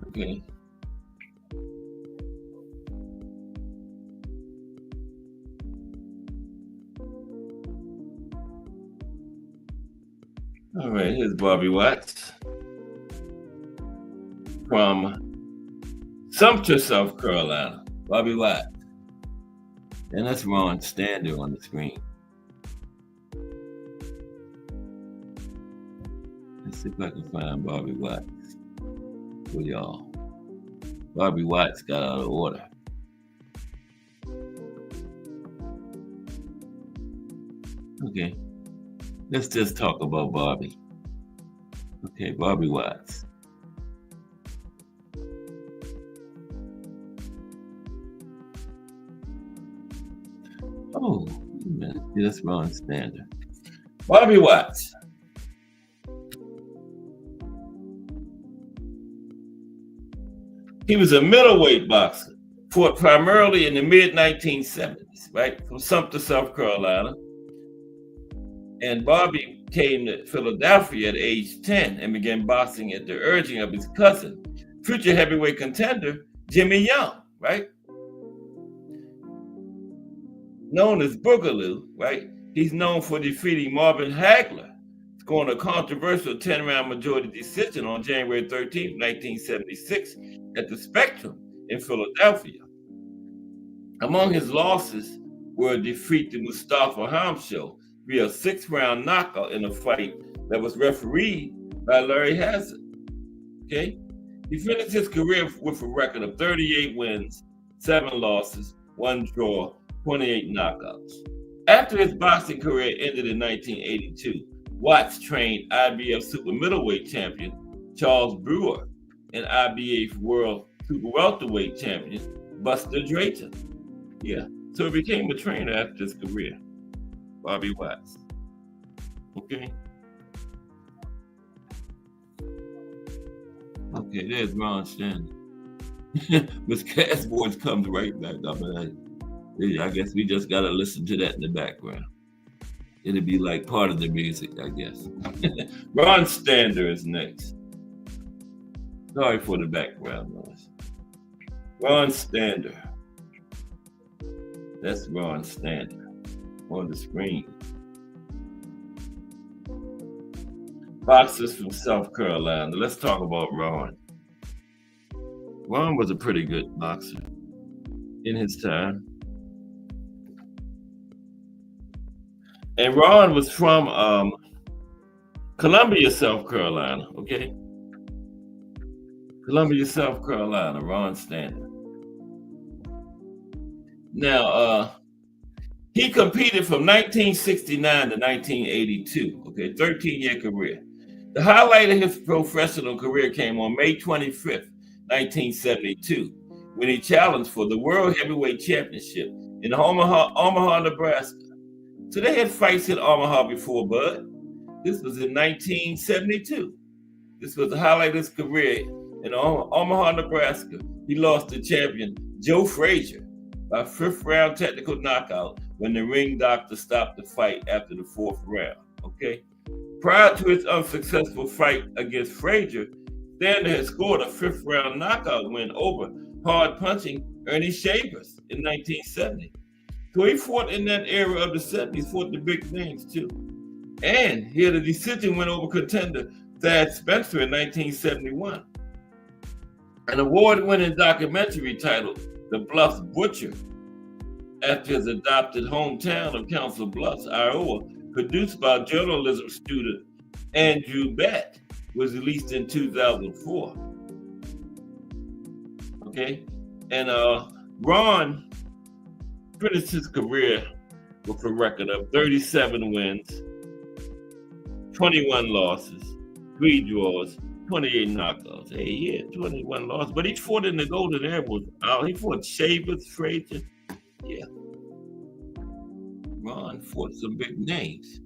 Speaker 4: Okay. All right, here's Bobby Watts from Sumter, South Carolina. Bobby Watts. And that's Ron Stander on the screen. Let's see if I can find Bobby Watts for y'all. Bobby Watts got out of order. Okay, let's just talk about Bobby. Okay, Bobby Watts. Oh, that's Ron Stander. Bobby Watts. He was a middleweight boxer, fought primarily in the mid-1970s, right? From Sumter, South Carolina. And Bobby came to Philadelphia at age 10 and began boxing at the urging of his cousin, future heavyweight contender, Jimmy Young, right? Known as Boogaloo, right? He's known for defeating Marvin Hagler, scoring a controversial 10-round majority decision on January 13, 1976 at the Spectrum in Philadelphia. Among his losses were a defeat to Mustafa Hamsho via a 6-round knockout in a fight that was refereed by Larry Hazzard. Okay? He finished his career with a record of 38 wins, 7 losses, 1 draw, 28 knockouts. After his boxing career ended in 1982, Watts trained IBF super middleweight champion Charles Brewer and IBF world super welterweight champion Buster Drayton. Yeah, so he became a trainer after his career. Bobby Watts. Okay. Okay, there's Ron Stanley. Miss Casboys comes right back up. I guess we just gotta listen to that in the background. It'll be like part of the music, I guess. Ron Stander is next. Sorry for the background noise. Ron Stander. That's Ron Stander on the screen. Boxers from South Carolina. Let's talk about Ron. Ron was a pretty good boxer in his time. And Ron was from Columbia, South Carolina, okay? Columbia, South Carolina, Ron Stander. Now, he competed from 1969 to 1982, okay, 13-year career. The highlight of his professional career came on May 25th, 1972, when he challenged for the World Heavyweight Championship in Omaha, Nebraska. So they had fights in Omaha before, Bud. This was in 1972. This was the highlight of his career in Omaha, Nebraska. He lost to champion Joe Frazier by 5th round technical knockout when the ring doctor stopped the fight after the 4th round, okay? Prior to his unsuccessful fight against Frazier, Stander had scored a 5th round knockout win over hard-punching Ernie Shavers in 1970. So he fought in that era of the 70s, fought the big names too. And he had a decision win over contender Thad Spencer in 1971. An award-winning documentary titled The Bluffs Butcher, after his adopted hometown of Council Bluffs, Iowa, produced by journalism student Andrew Batt, was released in 2004. Okay? And Ron finished his career with a record of 37 wins, 21 losses, 3 draws, 28 knockouts. Hey, yeah, 21 losses. But he fought in the Golden Era. He fought Shavers, Frazier. Yeah. Ron fought some big names.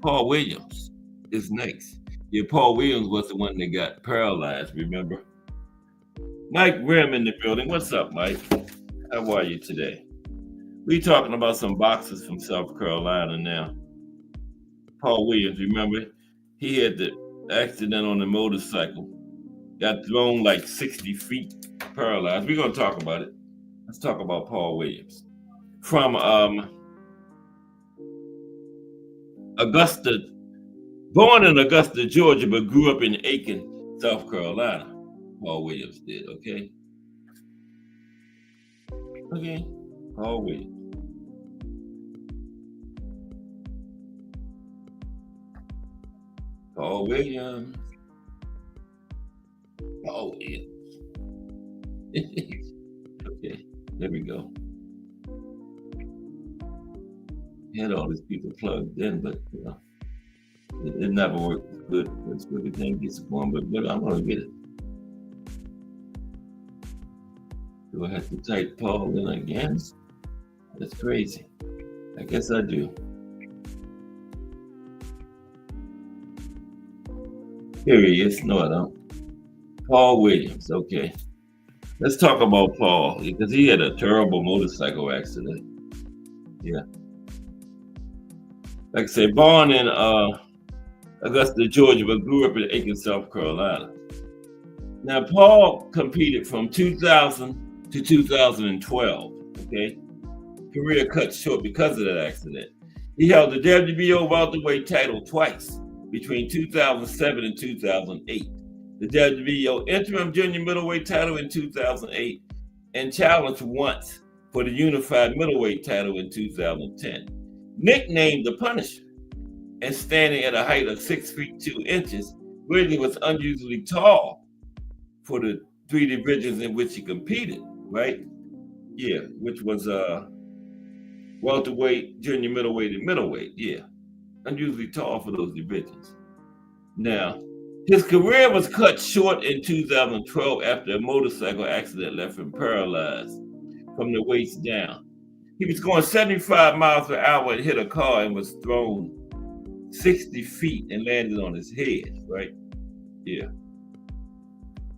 Speaker 4: Paul Williams is next. Yeah, Paul Williams was the one that got paralyzed, remember? Mike Grimm in the building. What's up, Mike? How are you today? We talking about some boxers from South Carolina now. Paul Williams, remember? He had the accident on the motorcycle. Got thrown like 60 feet, paralyzed. We're going to talk about it. Let's talk about Paul Williams. From Augusta, born in Augusta, Georgia, but grew up in Aiken, South Carolina. Paul Williams did, okay? Okay, Paul Williams. Paul Williams. Paul Williams. Okay, there we go. Had all these people plugged in, but you know, it never worked good. That's good. It can't get going, but I'm gonna get it. Do I have to type Paul in again? That's crazy. I guess I do. Here he is. No, I don't. Paul Williams. Okay. Let's talk about Paul because he had a terrible motorcycle accident. Yeah. Like I say, born in Augusta, Georgia, but grew up in Aiken, South Carolina. Now, Paul competed from 2000 to 2012, okay? Career cut short because of that accident. He held the WBO welterweight title twice, between 2007 and 2008. The WBO interim junior middleweight title in 2008, and challenged once for the unified middleweight title in 2010. Nicknamed the Punisher, and standing at a height of 6 feet 2 inches, Williams was unusually tall for the 3 divisions in which he competed, right? Yeah, which was welterweight, junior middleweight, and middleweight. Yeah, unusually tall for those divisions. Now, his career was cut short in 2012 after a motorcycle accident left him paralyzed from the waist down. He was going 75 miles per hour and hit a car and was thrown 60 feet and landed on his head, right? Yeah.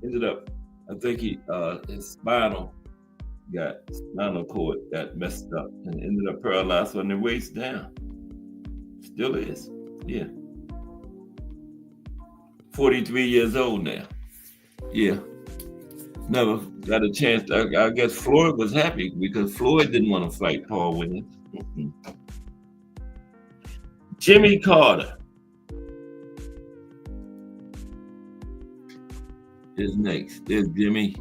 Speaker 4: Ended up, I think his spinal cord got messed up and ended up paralyzed from the waist down. Still is. Yeah. 43 years old now. Yeah. Never got a chance. I guess Floyd was happy because Floyd didn't want to fight Paul Williams. Jimmy Carter is next. There's Jimmy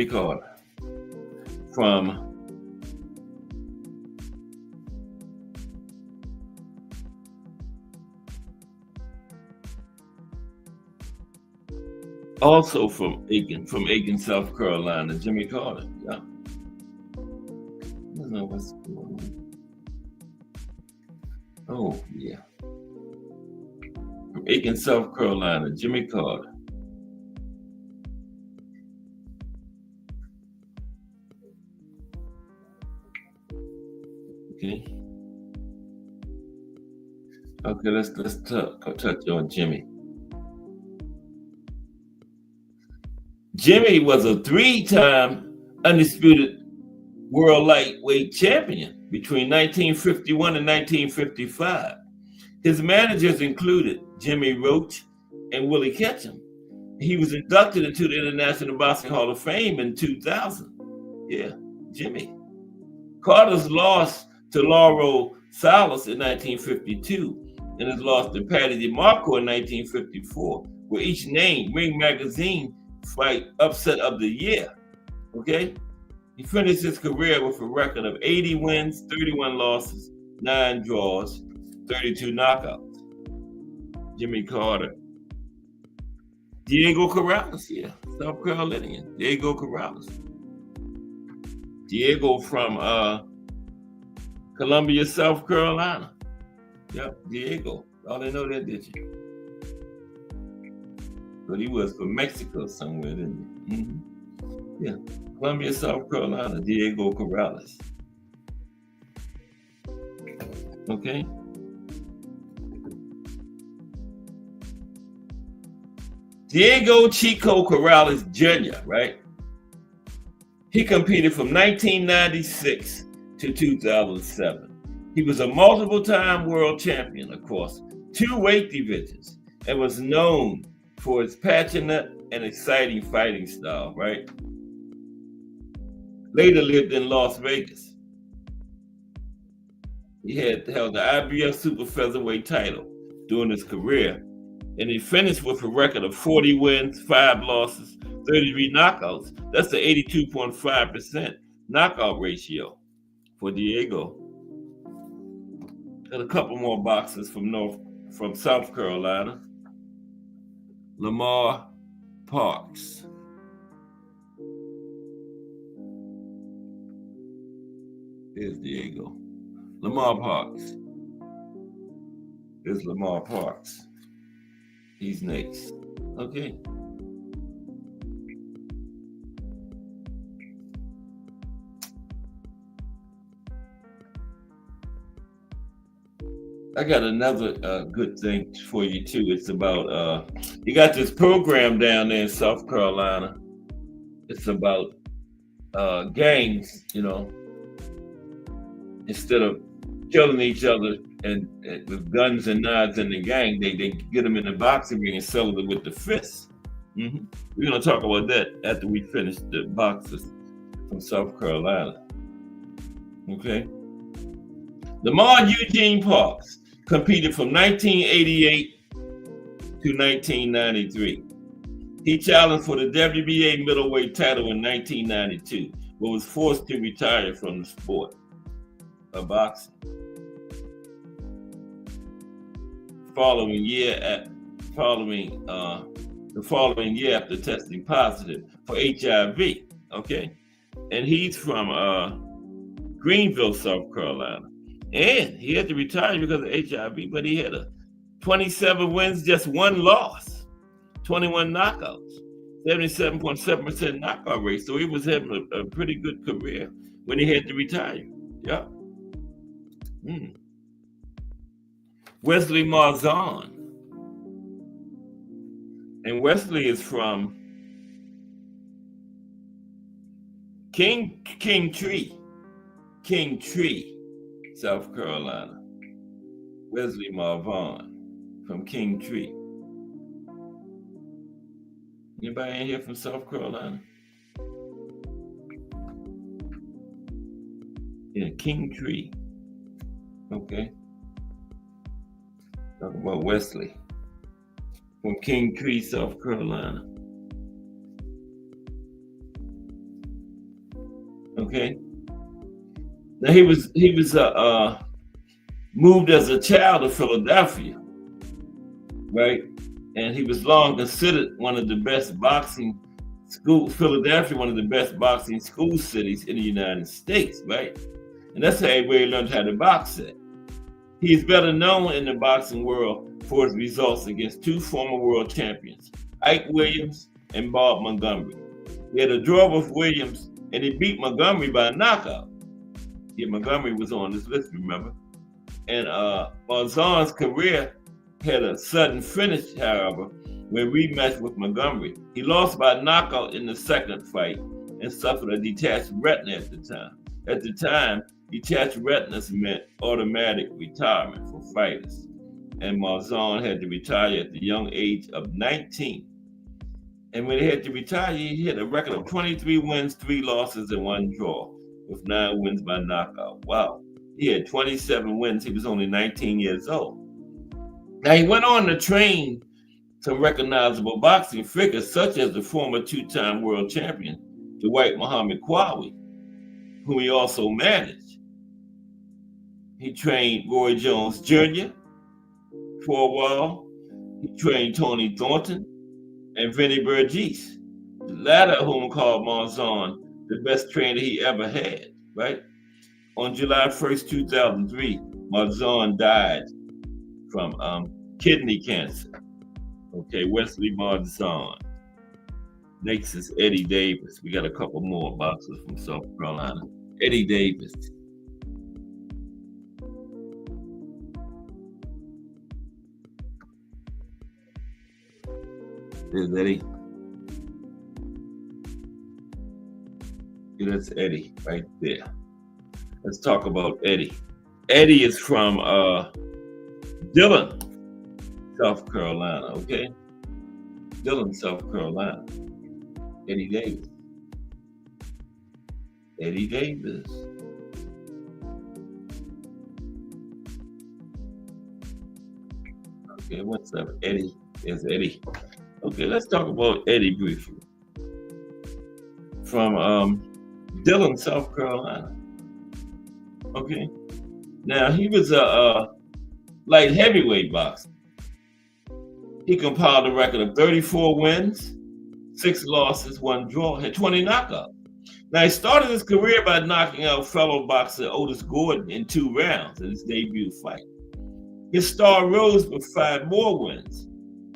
Speaker 4: Carter from also from Aiken, South Carolina. Jimmy Carter. Yeah. I don't know what's going on. Oh, yeah. From Aiken, South Carolina, Jimmy Carter. Okay. Okay, let's touch on Jimmy. Jimmy was a 3-time undisputed world lightweight champion between 1951 and 1955. His managers included Jimmy Roach and Willie Ketchum. He was inducted into the International Boxing Hall of Fame in 2000. Yeah, Jimmy. Carter's lost to Lauro Salas in 1952 and his loss to Patty DeMarco in 1954 were each named Ring Magazine Fight Upset of the Year. Okay? He finished his career with a record of 80 wins, 31 losses, 9 draws, 32 knockouts. Jimmy Carter. Diego Corrales, yeah, South Carolinian. Diego Corrales. Diego from Columbia, South Carolina. Yep, Diego. Y'all didn't know that, did you? But he was from Mexico somewhere, didn't he? Mm-hmm. Yeah, Columbia, South Carolina, Diego Corrales. Okay. Diego Chico Corrales Jr., right? He competed from 1996 to 2007. He was a multiple-time world champion across 2 weight divisions and was known for his passionate and exciting fighting style, right? Later lived in Las Vegas. He had held the IBF Super Featherweight title during his career, and he finished with a record of 40 wins, 5 losses, 33 knockouts. That's the 82.5% knockout ratio for Diego. Got a couple more boxers from South Carolina. Lamar Parks. Here's Diego. Lamar Parks. Here's Lamar Parks. He's next. Okay. I got another good thing for you too. It's about you got this program down there in South Carolina. It's about gangs, you know. Instead of killing each other and with guns and knives in the gang, they get them in the boxing ring and settle it with the fists. Mm-hmm. We're gonna talk about that after we finish the boxers from South Carolina. Okay. Lamar Eugene Parks competed from 1988 to 1993. He challenged for the WBA middleweight title in 1992, but was forced to retire from the sport of boxing. The following year after testing positive for HIV. Okay, and he's from Greenville, South Carolina. And he had to retire because of HIV, but he had 27 wins, just 1 loss, 21 knockouts, 77.7% knockout rate. So he was having a pretty good career when he had to retire. Yeah. Wesley Marzon. And Wesley is from Kingtree, South Carolina. Wesley Marzon from Kingtree. Anybody in here from South Carolina? Yeah, Kingtree. Okay. Talk about Wesley from Kingtree, South Carolina. Okay. Now he was moved as a child to Philadelphia, right? And he was long considered one of the best boxing schools, Philadelphia, one of the best boxing school cities in the United States, right? And that's how he really learned how to box at. He is better known in the boxing world for his results against two former world champions, Ike Williams and Bob Montgomery. He had a draw with Williams, and he beat Montgomery by a knockout. Yeah, Montgomery was on this list, remember? And Marzon's career had a sudden finish, however, when rematched with Montgomery. He lost by knockout in the second fight and suffered a detached retina at the time. At the time, detached retinas meant automatic retirement for fighters. And Marzon had to retire at the young age of 19. And when he had to retire, he had a record of 23 wins, 3 losses, and 1 draw, with 9 wins by knockout. Wow. He had 27 wins. He was only 19 years old. Now, he went on to train some recognizable boxing figures, such as the former 2-time world champion, Dwight Muhammad Qawi, whom he also managed. He trained Roy Jones Jr. for a while. He trained Tony Thornton and Vinnie Burgess, the latter of whom called Marzon the best trainer he ever had, right? On July 1st, 2003, Marzon died from kidney cancer. Okay, Wesley Marzon. Next is Eddie Davis. We got a couple more boxers from South Carolina. Eddie Davis. There's Eddie. Yeah, that's Eddie right there. Let's talk about Eddie. Eddie is from Dillon, South Carolina, okay? Dillon, South Carolina. Eddie Davis. Eddie Davis. Okay, what's up, Eddie? There's Eddie. Okay, let's talk about Eddie briefly. From Dillon, South Carolina. Okay. Now, he was a light heavyweight boxer. He compiled a record of 34 wins, 6 losses, 1 draw, had 20 knockouts. Now, he started his career by knocking out fellow boxer Otis Gordon in 2 rounds in his debut fight. His star rose with 5 more wins,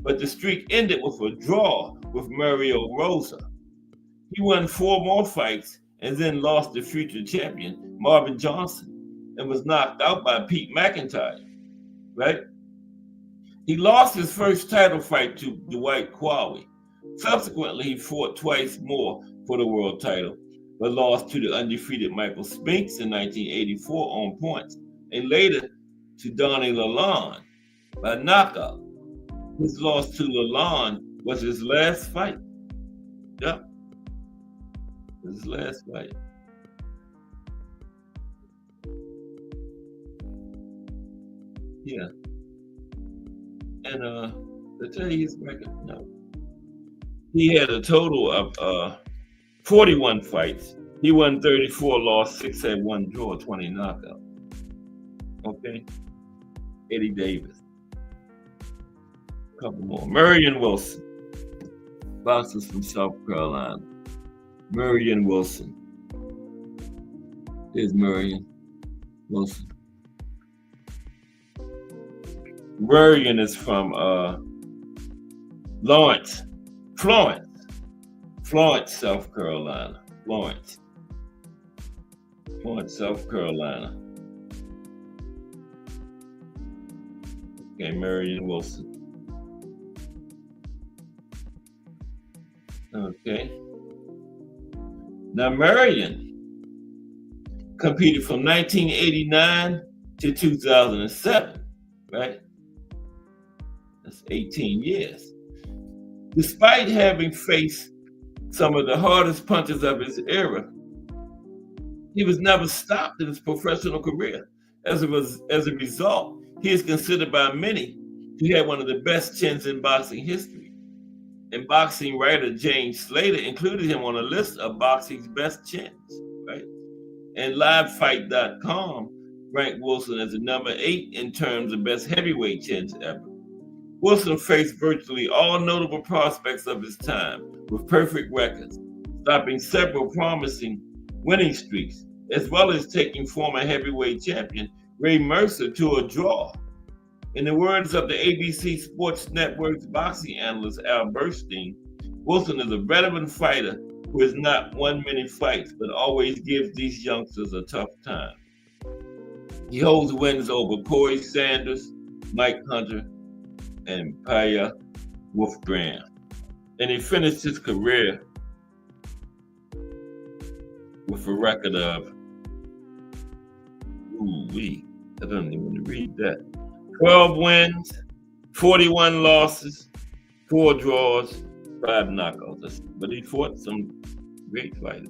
Speaker 4: but the streak ended with a draw with Mario Rosa. He won 4 more fights and then lost to future champion Marvin Johnson and was knocked out by Pete McIntyre, right? He lost his first title fight to Dwight Qawi. Subsequently, he fought twice more for the world title, but lost to the undefeated Michael Spinks in 1984 on points, and later to Donnie Lalonde by knockout. His loss to Lalonde was his last fight. Yep. His last fight. Yeah. And to tell you his record, no. He had a total of 41 fights. He won 34, lost 6, had 1 draw, 20 knockouts. Okay. Eddie Davis. A couple more. Marion Wilson. Boxers from South Carolina. Marion Wilson. There's Marion Wilson. Marion is from Florence, Florence, South Carolina. Florence, South Carolina. Okay, Marion Wilson. Okay. Now, Marion competed from 1989 to 2007, right? That's 18 years. Despite having faced some of the hardest punches of his era, he was never stopped in his professional career. As a result, he is considered by many to have one of the best chins in boxing history. And boxing writer James Slater included him on a list of boxing's best chins, right? And LiveFight.com ranked Wilson as the number 8 in terms of best heavyweight chins ever. Wilson faced virtually all notable prospects of his time with perfect records, stopping several promising winning streaks, as well as taking former heavyweight champion Ray Mercer to a draw. In the words of the ABC Sports Network's boxing analyst Al Burstein, Wilson is a veteran fighter who has not won many fights, but always gives these youngsters a tough time. He holds wins over Corey Sanders, Mike Hunter, and Paya Wolfgram. And he finished his career with a record of, I don't even want to read that. 12 wins, 41 losses, 4 draws, 5 knockouts. But he fought some great fighters.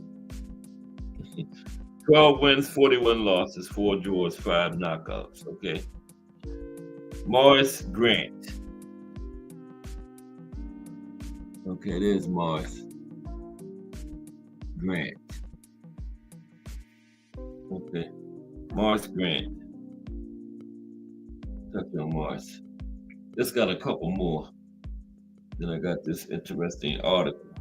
Speaker 4: 12 wins, 41 losses, 4 draws, 5 knockouts. Okay. Morris Grant. Okay, there's Morris Grant. Okay. Morris Grant. Touch on Morris. This got a couple more. Then I got this interesting article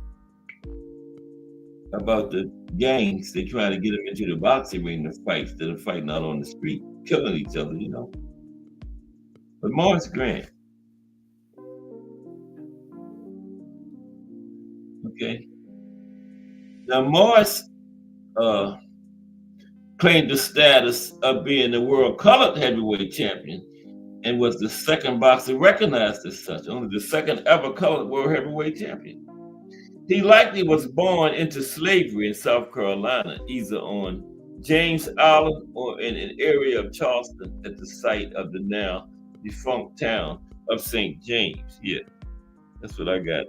Speaker 4: about the gangs. They try to get them into the boxing ring to fight instead of fighting out on the street, killing each other, you know. But Morris Grant. Okay. Now Morris claimed the status of being the world colored heavyweight champion and was the second boxer recognized as such, only the second ever colored world heavyweight champion. He likely was born into slavery in South Carolina, either on James Island or in an area of Charleston at the site of the now defunct town of St. James. Yeah, that's what I got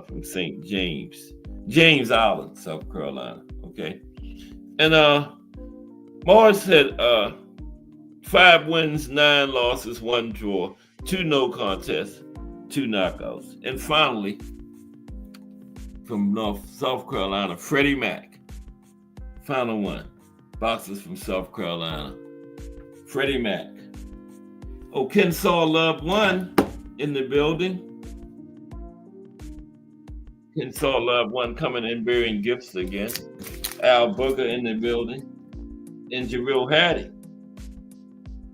Speaker 4: from St. James. James Island, South Carolina, okay? And Morris had 5 wins, 9 losses, 1 draw, 2 no contests, 2 knockouts. And finally, from South Carolina, Freddie Mac. Final one. Boxers from South Carolina. Freddie Mac. Oh, Kensaw Love 1 in the building. Kensaw Love 1 coming in bearing gifts again. Al Booker in the building. And Jarrell Hattie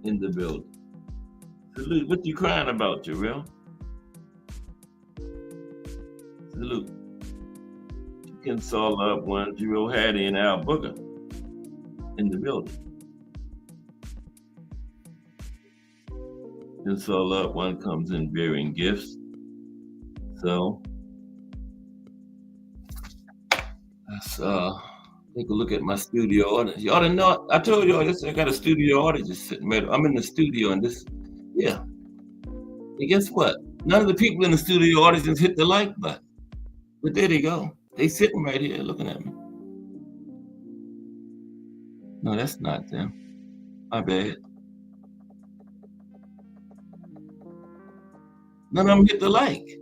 Speaker 4: in the building. Salute. What you crying about, Jarrell? Salute. Kensaw Love 1, Jarrell Hattie, and Al Booker in the building. Kensaw Love 1 comes in bearing gifts. So let's take a look at my studio audience. Y'all didn't know, I told y'all this, I got a studio audience just sitting right. I'm in the studio and this, yeah. And guess what? None of the people in the studio audience hit the like button. But there they go. They sitting right here looking at me. No, that's not them. My bad. None of them hit the like.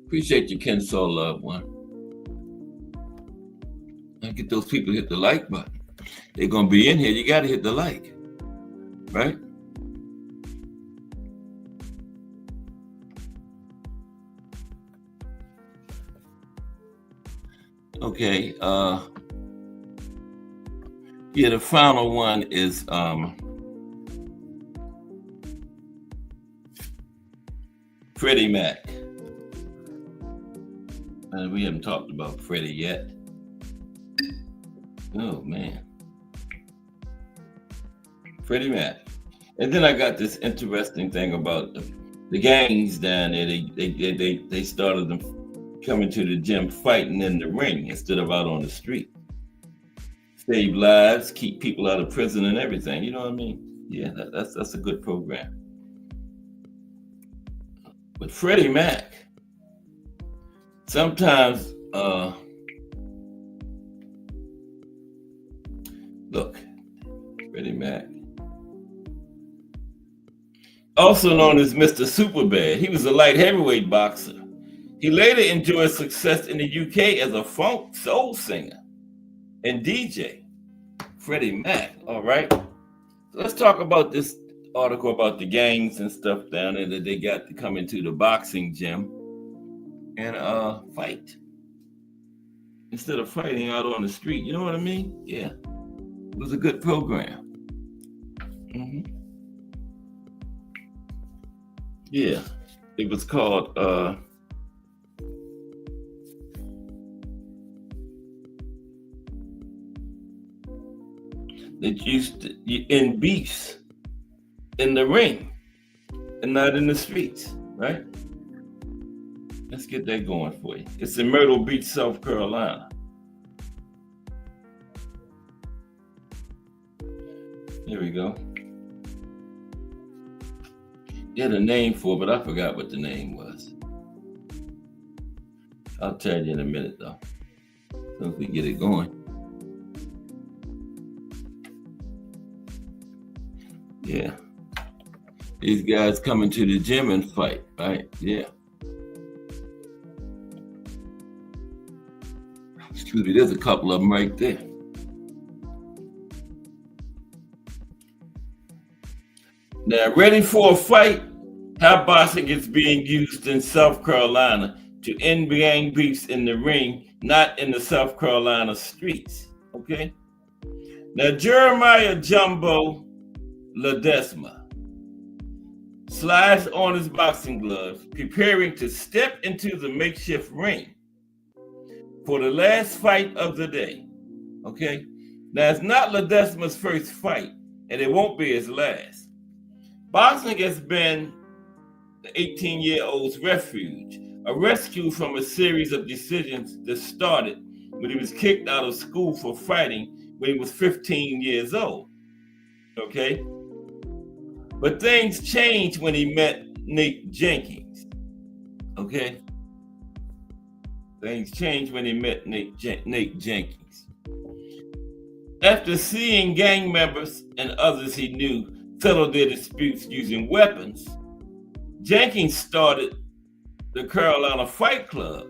Speaker 4: Appreciate you, Kensaw Love 1. I get those people to hit the like button. They're gonna be in here. You gotta hit the like. right? Okay, yeah, the final one is Freddie Mac. And we haven't talked about Freddie yet. Oh man. Freddie Mac. And then I got this interesting thing about the gangs down there. They started them coming to the gym fighting in the ring instead of out on the street. Save lives, keep people out of prison and everything. You know what I mean? Yeah, that's a good program. But Freddie Mac, sometimes, look, Freddie Mac, also known as Mr. Superbad, he was a light heavyweight boxer. He later enjoyed success in the UK as a funk soul singer and DJ. Freddie Mac, all right? So let's talk about this article about the gangs and stuff down there that they got to come into the boxing gym and fight instead of fighting out on the street. You know what I mean? Yeah, it was a good program. Mm-hmm. Yeah, it was called they used to in beefs in the ring and not in the streets, right? Let's get that going for you. It's in Myrtle Beach, South Carolina. Here we go. He had a name for it, but I forgot what the name was. I'll tell you in a minute, though, so if we get it going. Yeah. These guys coming to the gym and fight, right? Yeah. Excuse me, there's a couple of them right there. Now, ready for a fight? How boxing is being used in South Carolina to end gang beefs in the ring, not in the South Carolina streets, okay? Now, Jeremiah Jumbo Ledesma slides on his boxing gloves, preparing to step into the makeshift ring for the last fight of the day, okay? Now, it's not Ledesma's first fight, and it won't be his last. Boxing has been the 18-year-old's refuge, a rescue from a series of decisions that started when he was kicked out of school for fighting when he was 15 years old, okay? But things changed when he met Nate Jenkins, okay? Things changed when he met Nate Jenkins. After seeing gang members and others he knew settle their disputes using weapons, Jenkins started the Carolina Fight Club,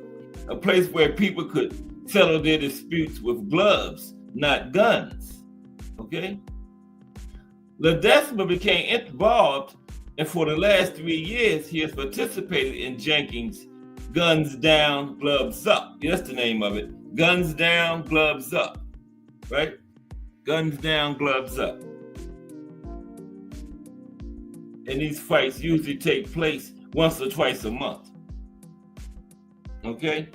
Speaker 4: a place where people could settle their disputes with gloves, not guns, okay? Ledesma became involved, and for the last 3 years, he has participated in Jenkins' Guns Down, Gloves Up. That's the name of it. Guns Down, Gloves Up, right? Guns Down, Gloves Up. And these fights usually take place once or twice a month. Okay?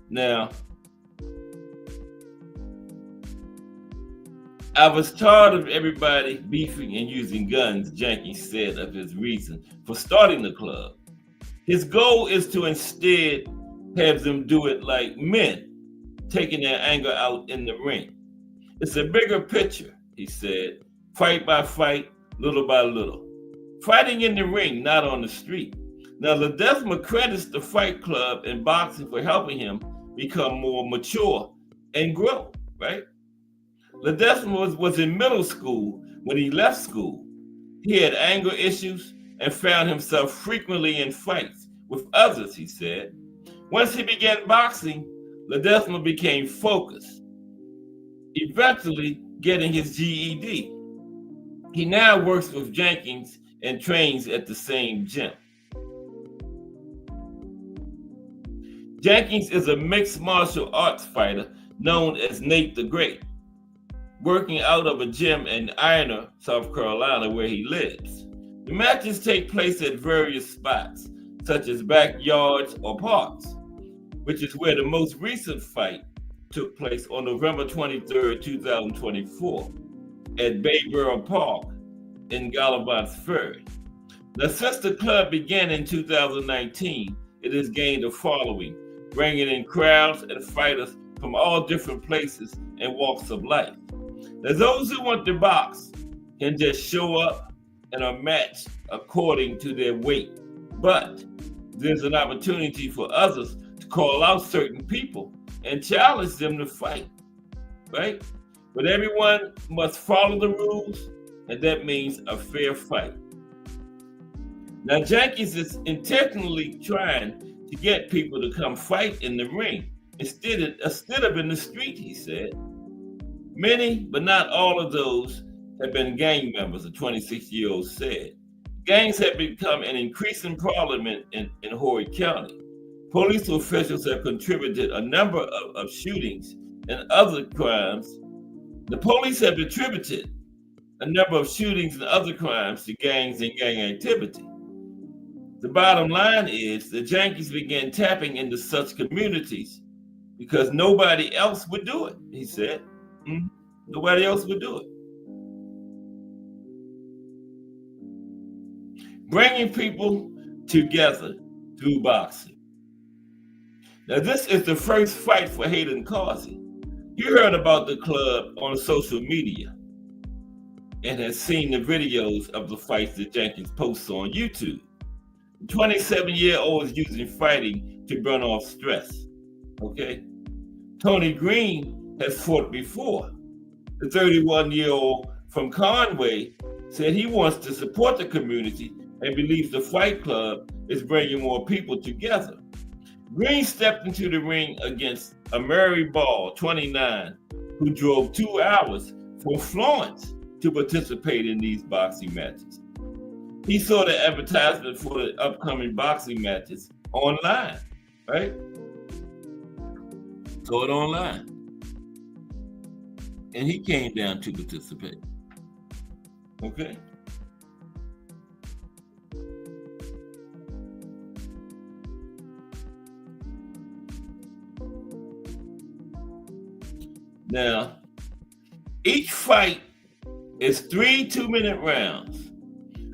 Speaker 4: Now, I was tired of everybody beefing and using guns, Jenkins said of his reason for starting the club. His goal is to instead have them do it like men, taking their anger out in the ring. It's a bigger picture, he said, fight by fight, little by little. Fighting in the ring, not on the street. Now, Ledesma credits the Fight Club and boxing for helping him become more mature and grow, right? Ledesma was in middle school when he left school. He had anger issues and found himself frequently in fights with others, he said. Once he began boxing, Ledesma became focused, eventually getting his GED. He now works with Jenkins and trains at the same gym. Jenkins is a mixed martial arts fighter known as Nate the Great, working out of a gym in Iona, South Carolina, where he lives. The matches take place at various spots, such as backyards or parks, which is where the most recent fight took place on November 23rd, 2024, at Bayboro Park in Gallivant's Ferry. Now, since the club began in 2019, it has gained a following, bringing in crowds and fighters from all different places and walks of life. Now, those who want to box can just show up and are matched according to their weight. But there's an opportunity for others to call out certain people and challenge them to fight, right? But everyone must follow the rules, and that means a fair fight. Now, Jenkins is intentionally trying to get people to come fight in the ring instead of in the street, he said. Many, but not all of those, have been gang members, a 26-year-old said. Gangs have become an increasing problem in Horry County. Police officials have contributed a number of shootings and other crimes. The police have attributed a number of shootings and other crimes to gangs and gang activity. The bottom line is that Jenkins began tapping into such communities because nobody else would do it, he said. Nobody else would do it. Bringing people together through boxing. Now, this is the first fight for Hayden Causey. You heard about the club on social media and has seen the videos of the fights that Jenkins posts on YouTube. The 27-year-old is using fighting to burn off stress, okay? Tony Green has fought before. The 31-year-old from Conway said he wants to support the community and believes the Fight Club is bringing more people together. Green stepped into the ring against Amari Ball, 29, who drove 2 hours from Florence to participate in these boxing matches. He saw the advertisement for the upcoming boxing matches online, right? Saw it online. And he came down to participate, okay? Now, each fight is 3 2-minute rounds.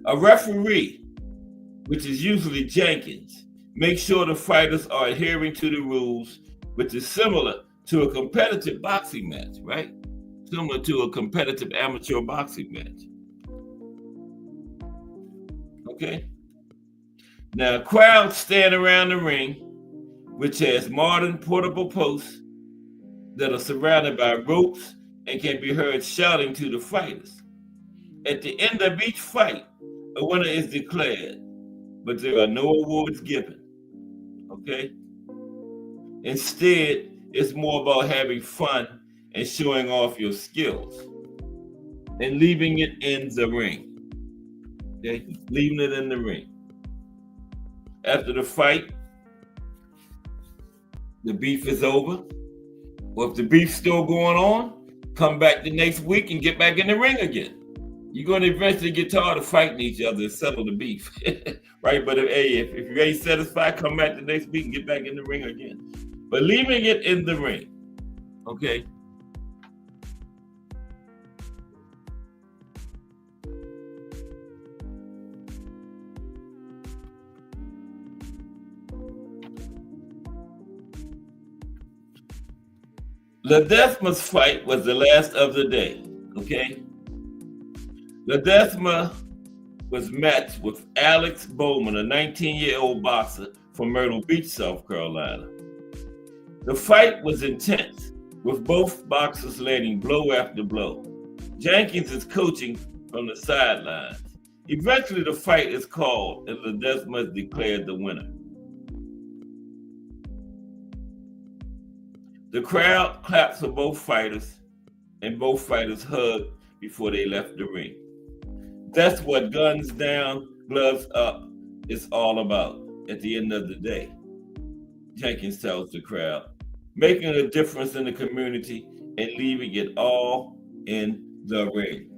Speaker 4: A referee, which is usually Jenkins, makes sure the fighters are adhering to the rules, which is similar to a competitive boxing match, right? Similar to a competitive amateur boxing match. Okay? Now, crowds stand around the ring, which has modern portable posts that are surrounded by ropes and can be heard shouting to the fighters. At the end of each fight, a winner is declared, but there are no awards given, okay? Instead, it's more about having fun and showing off your skills and leaving it in the ring, okay? Leaving it in the ring. After the fight, the beef is over. Or if the beef's still going on, come back the next week and get back in the ring again. You're going to eventually get tired of fighting each other and settle the beef, right? But if you ain't satisfied, come back the next week and get back in the ring again. But leaving it in the ring, okay? Ledesma's fight was the last of the day, okay? Ledesma was matched with Alex Bowman, a 19-year-old boxer from Myrtle Beach, South Carolina. The fight was intense, with both boxers landing blow after blow. Jenkins is coaching from the sidelines. Eventually, the fight is called and Ledesma is declared the winner. The crowd claps for both fighters, and both fighters hugged before they left the ring. That's what guns down, gloves up is all about at the end of the day. Jenkins tells the crowd, making a difference in the community and leaving it all in the ring.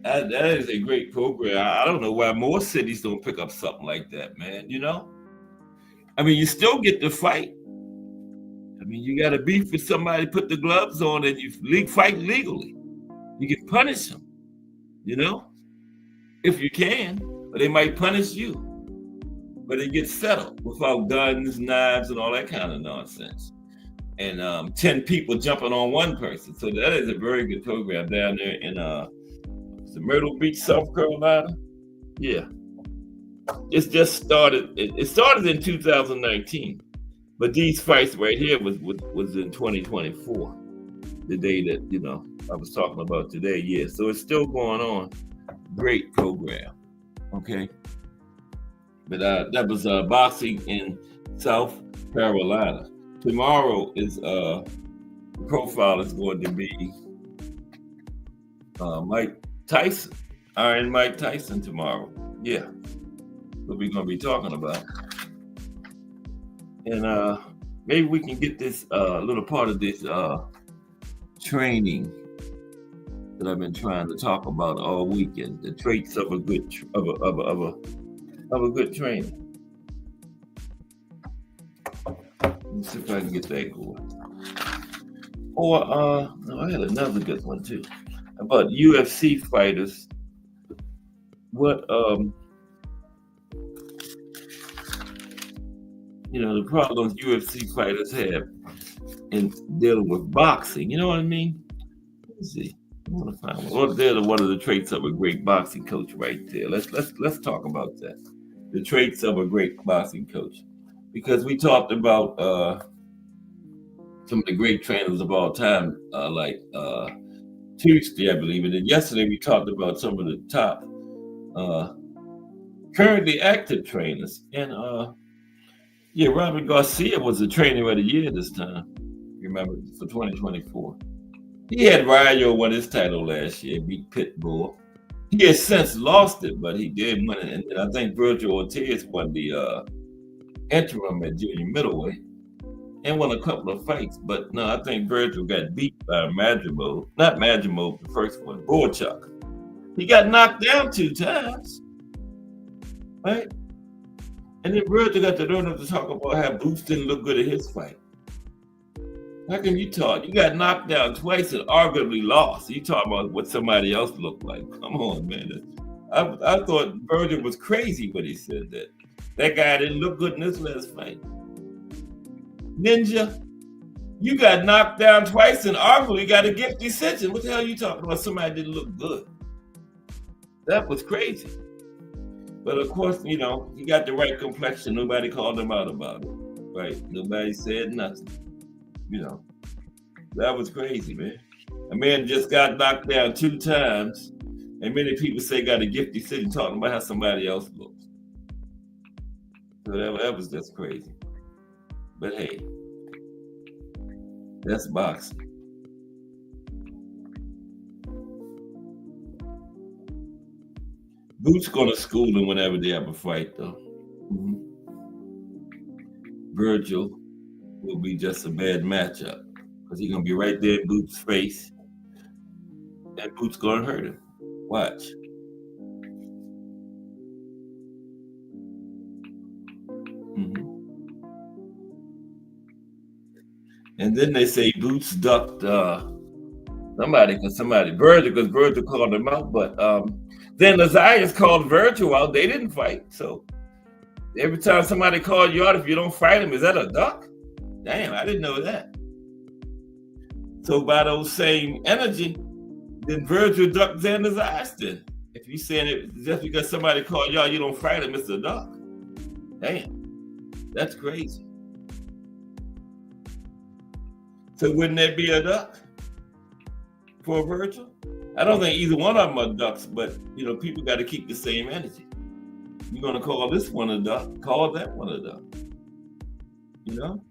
Speaker 4: That is a great program. I don't know why more cities don't pick up something like that, man. You know? I mean, you still get to fight. I mean, you got to beef with somebody, put the gloves on, and you fight legally. You can punish them, you know, if you can, but they might punish you. But it gets settled without guns, knives, and all that kind of nonsense. And 10 people jumping on one person. So that is a very good program down there in Myrtle Beach, South Carolina. Yeah. It's just started. It started in 2019. But these fights right here was in 2024, the day that, you know, I was talking about today. Yeah, so it's still going on. Great program, okay? But that was boxing in South Carolina. Tomorrow is the profile is going to be Mike Tyson, Iron Mike Tyson tomorrow. Yeah, what we're going to be talking about. And maybe we can get this little part of this training that I've been trying to talk about all weekend. The traits of a good good trainer. Let's see if I can get that going. Or no, I had another good one too about UFC fighters. What you know, the problems UFC fighters have in dealing with boxing. You know what I mean? Let's see. I want to find one. Well, they're one of the traits of a great boxing coach right there. Let's talk about that. The traits of a great boxing coach. Because we talked about some of the great trainers of all time, like Tuesday, I believe. And then yesterday we talked about some of the top currently active trainers. And yeah, Robert Garcia was the trainer of the year this time. Remember, for 2024. He had Rayo won his title last year, beat Pitbull. He has since lost it, but he did win it. And I think Virgil Ortiz won the interim at junior middleweight and won a couple of fights. But no, I think Virgil got beat by Madrimov. Not Madrimov, the first one, Borchak. He got knocked down 2 times, right? And then Virgil got the nerve to talk about how Boots didn't look good at his fight. How can you talk? You got knocked down twice and arguably lost. You talking about what somebody else looked like. Come on, man. I thought Virgil was crazy when he said that. That guy didn't look good in his last fight. Ninja, you got knocked down twice and arguably got a gift decision. What the hell are you talking about? Somebody didn't look good. That was crazy. But of course, you know, he got the right complexion. Nobody called him out about it, right? Nobody said nothing. You know, that was crazy, man. A man just got knocked down 2 times, and many people say got a gift decision talking about how somebody else looks. So that was just crazy. But hey, that's boxing. Boots go to school and whenever they have a fight, though. Mm-hmm. Virgil will be just a bad matchup because he's gonna be right there in Boots' face, and Boots gonna hurt him. Watch. Mm-hmm. And then they say Boots ducked somebody because Virgil called him out, but then Lazias called Virgil out. They didn't fight, so every time somebody called you out, if you don't fight him, is that a duck? Damn, I didn't know that. So by those same energy, then Virgil ducked Xander's eyes then. If you're saying it just because somebody called y'all, you don't fight him, it's a duck. Damn, that's crazy. So wouldn't that be a duck for Virgil? I don't think either one of them are ducks, but you know, people got to keep the same energy. You're gonna call this one a duck, call that one a duck. You know?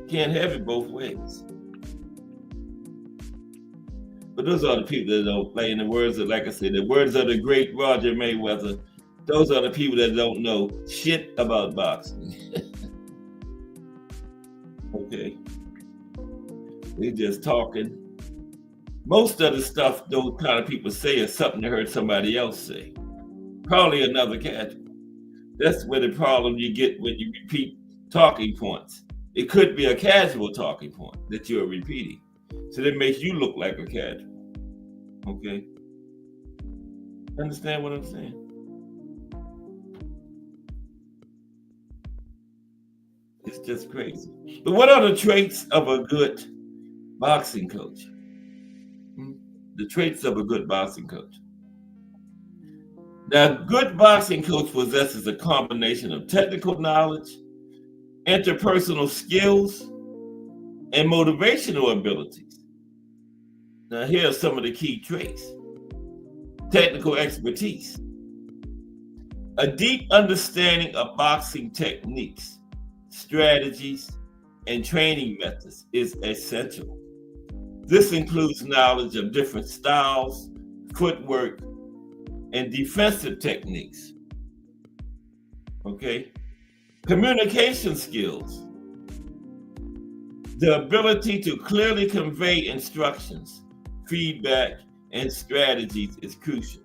Speaker 4: Can't have it both ways. But those are the people that don't play. In the words of, like I said, the words of the great Roger Mayweather, those are the people that don't know shit about boxing. Okay. They just talking. Most of the stuff those kind of people say is something they heard somebody else say. Probably another casual. That's where the problem you get when you repeat talking points. It could be a casual talking point that you're repeating. So that makes you look like a casual. Okay? Understand what I'm saying? It's just crazy. But what are the traits of a good boxing coach? The traits of a good boxing coach. Now, a good boxing coach possesses a combination of technical knowledge, interpersonal skills, and motivational abilities. Now, here are some of the key traits. Technical expertise. A deep understanding of boxing techniques, strategies, and training methods is essential. This includes knowledge of different styles, footwork, and defensive techniques. Okay? Communication skills. The ability to clearly convey instructions, feedback, and strategies is crucial.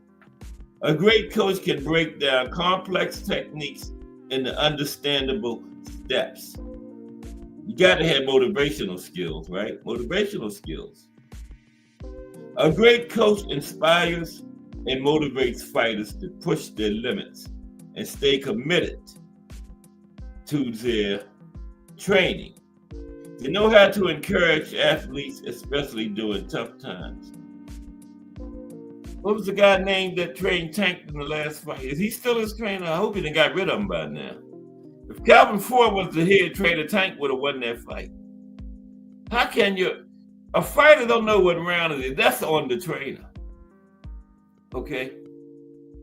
Speaker 4: A great coach can break down complex techniques into understandable steps. You got to have motivational skills, right? Motivational skills. A great coach inspires and motivates fighters to push their limits and stay committed to their training. They know how to encourage athletes, especially during tough times. What was the guy named that trained Tank in the last fight? Is he still his trainer? I hope he done got rid of him by now. If Calvin Ford was the head trainer, Tank would have won that fight. How can a fighter don't know what round it is? That's on the trainer. Okay?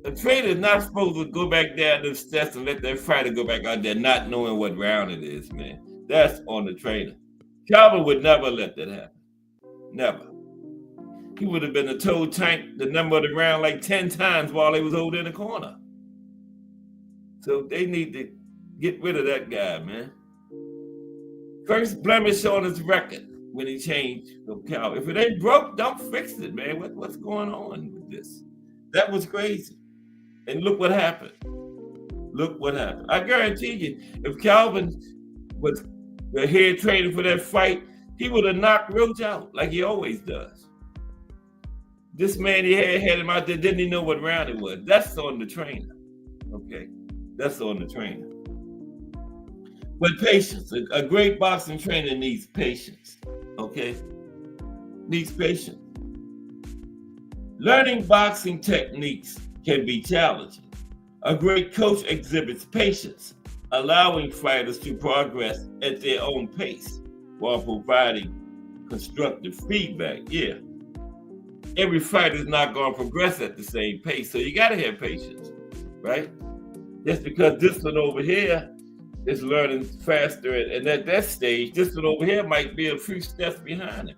Speaker 4: A trainer is not supposed to go back down to the steps and let that fighter go back out there not knowing what round it is, man. That's on the trainer. Calvin would never let that happen. Never. He would have been told Tank the number of the round like 10 times while he was over in the corner. So they need to get rid of that guy, man. First blemish on his record when he changed from Calvin. If it ain't broke, don't fix it, man. What's going on with this? That was crazy. And look what happened. Look what happened. I guarantee you, if Calvin was the head trainer for that fight, he would have knocked Roach out like he always does. This man he had him out there, didn't even know what round it was. That's on the trainer. Okay? That's on the trainer. But patience. A great boxing trainer needs patience. Okay? Needs patience. Learning boxing techniques can be challenging. A great coach exhibits patience, allowing fighters to progress at their own pace while providing constructive feedback. Yeah. Every fighter is not going to progress at the same pace, so you got to have patience, right? Just because this one over here is learning faster, and at that stage, this one over here might be a few steps behind him.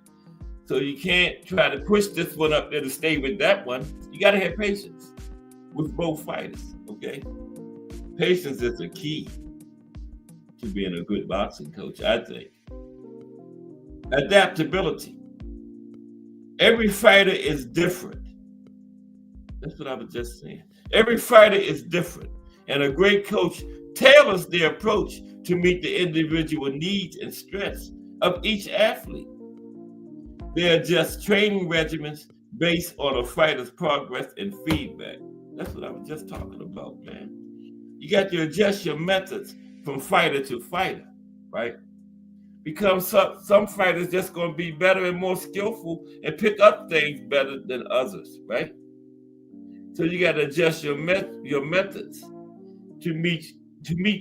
Speaker 4: So you can't try to push this one up there to stay with that one. You got to have patience with both fighters, okay? Patience is the key to being a good boxing coach, I think. Adaptability. Every fighter is different. That's what I was just saying. Every fighter is different, and a great coach tailors their approach to meet the individual needs and strengths of each athlete. They adjust training regimens based on a fighter's progress and feedback. That's what I was just talking about, man. You got to adjust your methods from fighter to fighter, right? Because some fighters just going to be better and more skillful and pick up things better than others, right? So you got to adjust your methods to meet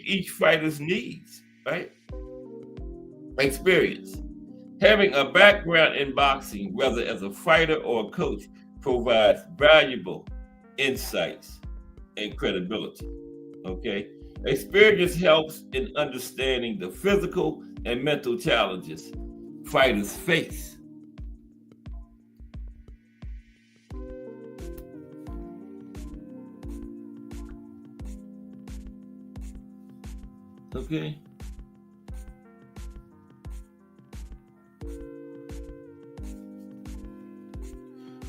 Speaker 4: each fighter's needs, right? Experience. Having a background in boxing, whether as a fighter or a coach, provides valuable insights and credibility, okay? Experience helps in understanding the physical and mental challenges fighters face. Okay?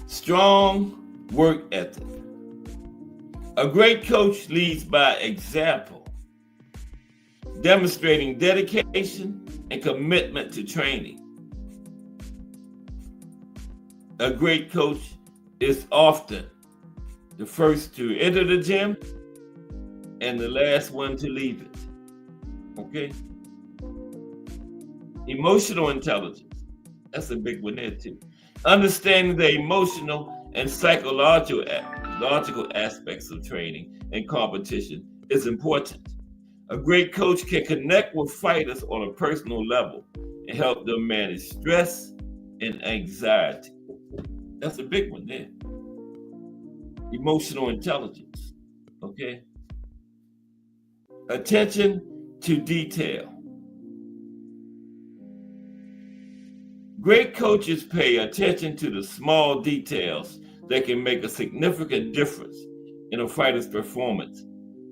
Speaker 4: Strong work ethic. A great coach leads by example, demonstrating dedication and commitment to training. A great coach is often the first to enter the gym and the last one to leave it. Okay? Emotional intelligence. That's a big one there too. Understanding the emotional and psychological aspects of training and competition is important. A great coach can connect with fighters on a personal level and help them manage stress and anxiety. That's a big one there. Emotional intelligence. Okay? Attention to detail. Great coaches pay attention to the small details that can make a significant difference in a fighter's performance,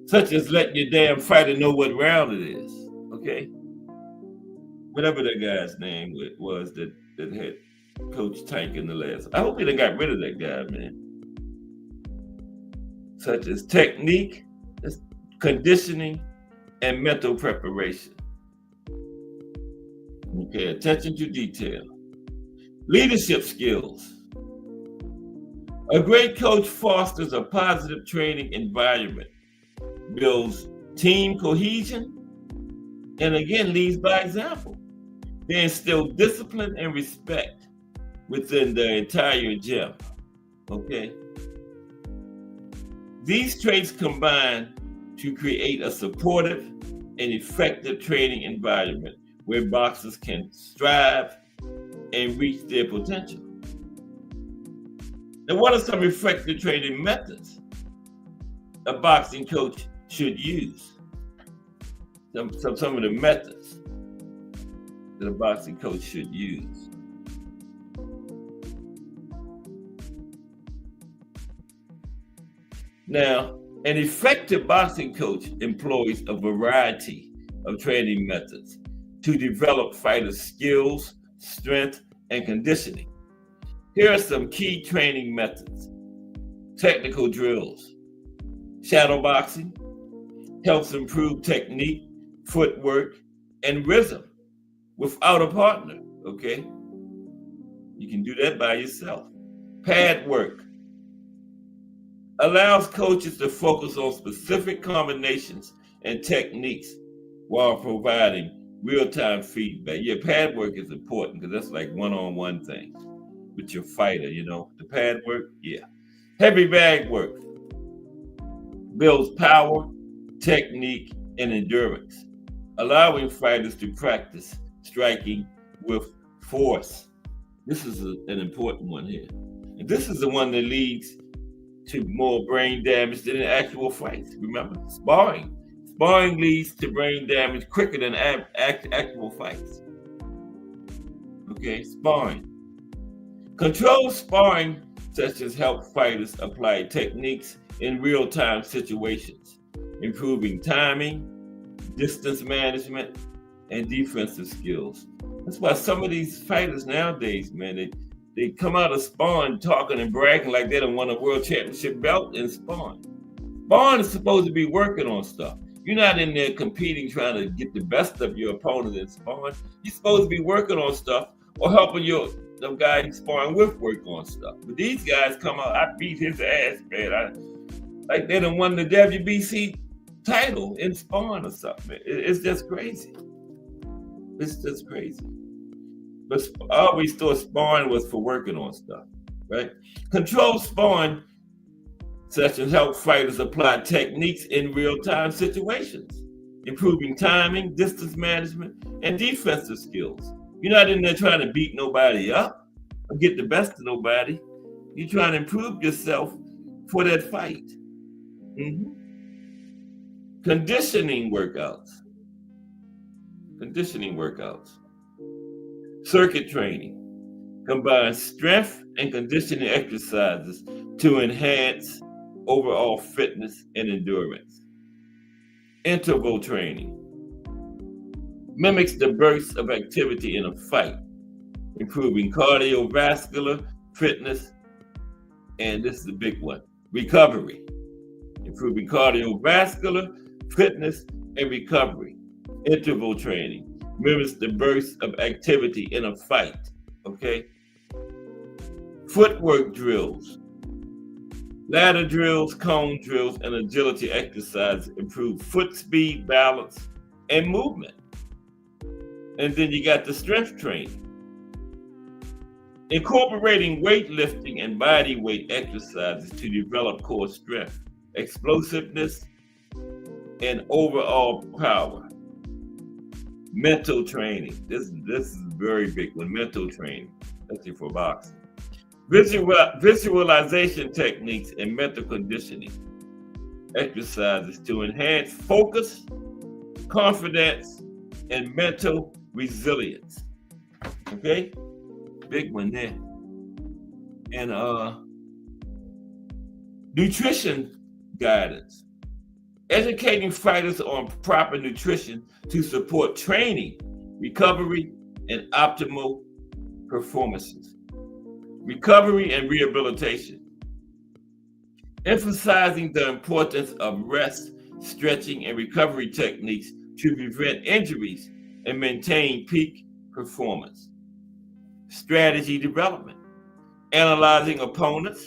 Speaker 4: such as letting your damn fighter know what round it is. Okay? Whatever that guy's name was that had Coach Tank in the last. I hope they got rid of that guy, man. Such as technique, conditioning, and mental preparation. Okay, attention to detail. Leadership skills. A great coach fosters a positive training environment, builds team cohesion, and again leads by example. They instill discipline and respect within the entire gym. Okay? These traits combine to create a supportive and effective training environment where boxers can strive and reach their potential. Now, what are some effective training methods a boxing coach should use? Some of the methods that a boxing coach should use. Now, an effective boxing coach employs a variety of training methods to develop fighters' skills, strength, and conditioning. Here are some key training methods. Technical drills. Shadow boxing helps improve technique, footwork, and rhythm without a partner, okay? You can do that by yourself. Pad work allows coaches to focus on specific combinations and techniques while providing real-time feedback. Yeah, pad work is important because that's like one-on-one thing with your fighter, you know. The pad work, yeah. Heavy bag work builds power, technique, and endurance, allowing fighters to practice striking with force. This is an important one here. And this is the one that leads to more brain damage than in actual fights. Remember, sparring. Sparring leads to brain damage quicker than actual fights. Okay, sparring. Controlled sparring sessions help fighters apply techniques in real-time situations, improving timing, distance management, and defensive skills. That's why some of these fighters nowadays, man, they come out of sparring talking and bragging like they done won a world championship belt in sparring. Sparring is supposed to be working on stuff. You're not in there competing, trying to get the best of your opponent in sparring. You're supposed to be working on stuff or helping them guys sparring with work on stuff. But these guys come out, I beat his ass, man. Like they done won the WBC title in sparring or something. It's just crazy. It's just crazy. But I always thought sparring was for working on stuff, right? Controlled sparring sessions help fighters apply techniques in real-time situations, improving timing, distance management, and defensive skills. You're not in there trying to beat nobody up or get the best of nobody. You're trying to improve yourself for that fight. Mm-hmm. Conditioning workouts. Circuit training combines strength and conditioning exercises to enhance overall fitness and endurance. Interval training mimics the bursts of activity in a fight, improving cardiovascular fitness, and this is the big one, recovery, improving cardiovascular fitness and recovery. Interval training mimics the bursts of activity in a fight, okay? Footwork drills, ladder drills, cone drills, and agility exercises improve foot speed, balance, and movement. And then you got the strength training. Incorporating weightlifting and body weight exercises to develop core strength, explosiveness, and overall power. Mental training. This is a very big one. Mental training, especially for boxing. Visualization techniques and mental conditioning exercises to enhance focus, confidence, and mental resilience. Okay, big one there. And nutrition guidance, educating fighters on proper nutrition to support training, recovery, and optimal performances. Recovery and rehabilitation, emphasizing the importance of rest, stretching, and recovery techniques to prevent injuries and maintain peak performance. Strategy development, analyzing opponents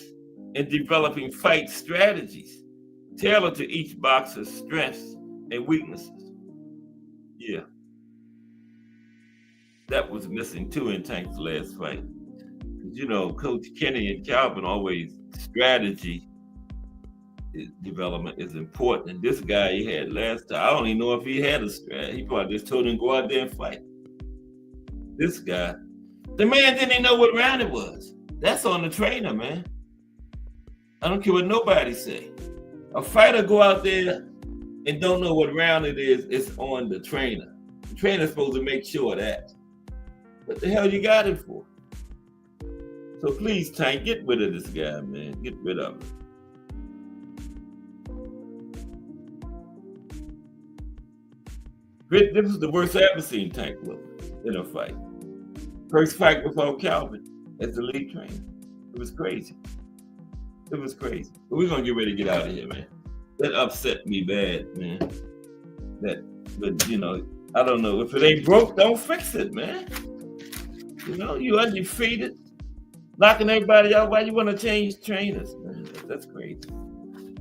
Speaker 4: and developing fight strategies tailored to each boxer's strengths and weaknesses. Yeah. That was missing too in Tank's last fight. You know, Coach Kenny and Calvin always strategy development is important. And this guy he had last time, I don't even know if he had a strategy. He probably just told him to go out there and fight. This guy, the man didn't even know what round it was. That's on the trainer, man. I don't care what nobody say. A fighter go out there and don't know what round it is, it's on the trainer. The trainer's supposed to make sure of that. What the hell you got him for? So please, Tank, get rid of this guy, man. Get rid of him. This is the worst I've ever seen Tank look in a fight. First fight without Calvin as the lead trainer. It was crazy. It was crazy. But we're gonna get ready to get out of here, man. That upset me bad, man. But you know, I don't know. If it ain't broke, don't fix it, man. You know, you undefeated. Knocking everybody out. Why you want to change trainers, man? That's crazy.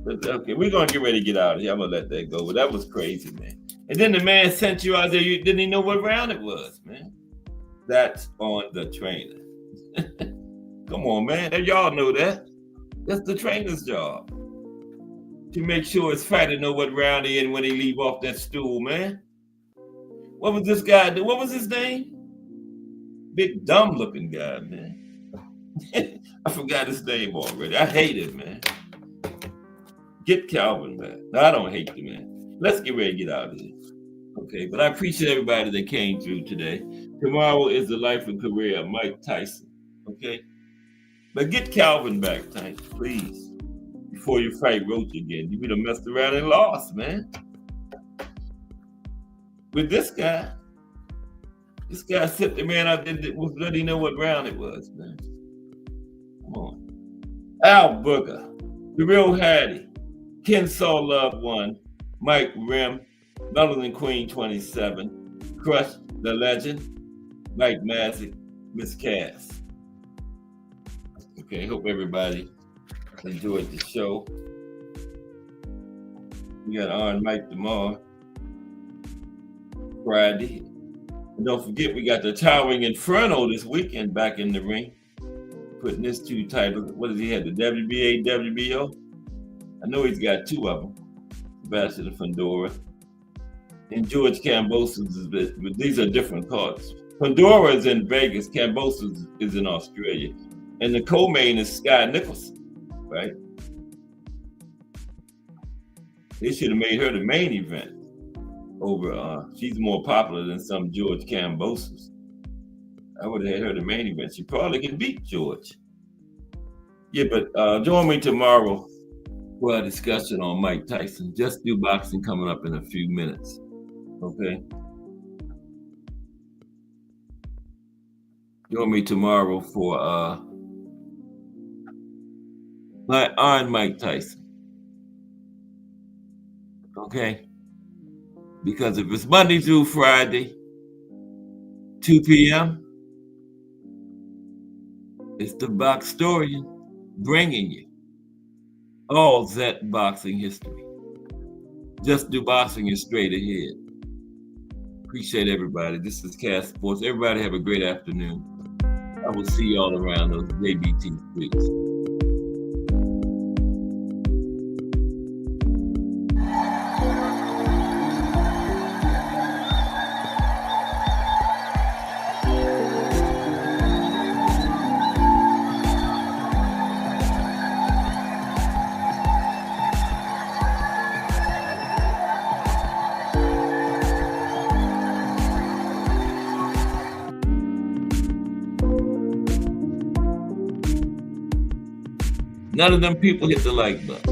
Speaker 4: But okay, we're gonna get ready to get out of here. I'm gonna let that go. But that was crazy, man. And then the man sent you out there. You didn't even know what round it was, man. That's on the trainer. Come on, man. And y'all know that. That's the trainer's job. To make sure his fighter know what round he in when he leave off that stool, man. What was this guy do? What was his name? Big dumb looking guy, man. I forgot his name already. I hate it, man. Get Calvin back. No, I don't hate the man. Let's get ready to get out of here. Okay, but I appreciate everybody that came through today. Tomorrow is the life and career of Mike Tyson. Okay? But get Calvin back, Tank, please. Before you fight Roach again. You done messed around and lost, man. With this guy set the man out there that was letting you know what round it was, man. Come on. Al Booger, The Real Hattie, Ken Saw Love 1, Mike Rim, Melanie Queen 27, Crush the Legend, Mike Massey, Miss Cass. Okay, hope everybody enjoyed the show. We got on Mike tomorrow, Friday. And don't forget, we got the Towering Inferno this weekend back in the ring. Putting his two titles. What does he have? The WBA, WBO? I know he's got two of them. Sebastian Fundora. And George Kambosos, but these are different cards. Fundora is in Vegas. Kambosos is in Australia. And the co-main is Sky Nicholson, right? They should have made her the main event over, she's more popular than some George Kambosos. I would have had her the main event. She probably can beat George. Yeah, but join me tomorrow for a discussion on Mike Tyson. Just Do Boxing coming up in a few minutes. Okay? Join me tomorrow for Iron Mike Tyson. Okay? Because if it's Monday through Friday, 2 p.m., it's the Boxtorian bringing you all that boxing history. Just do boxing and straight ahead. Appreciate everybody. This is Cass Sports. Everybody have a great afternoon. I will see you all around those JBT streets. None of them people hit the like button.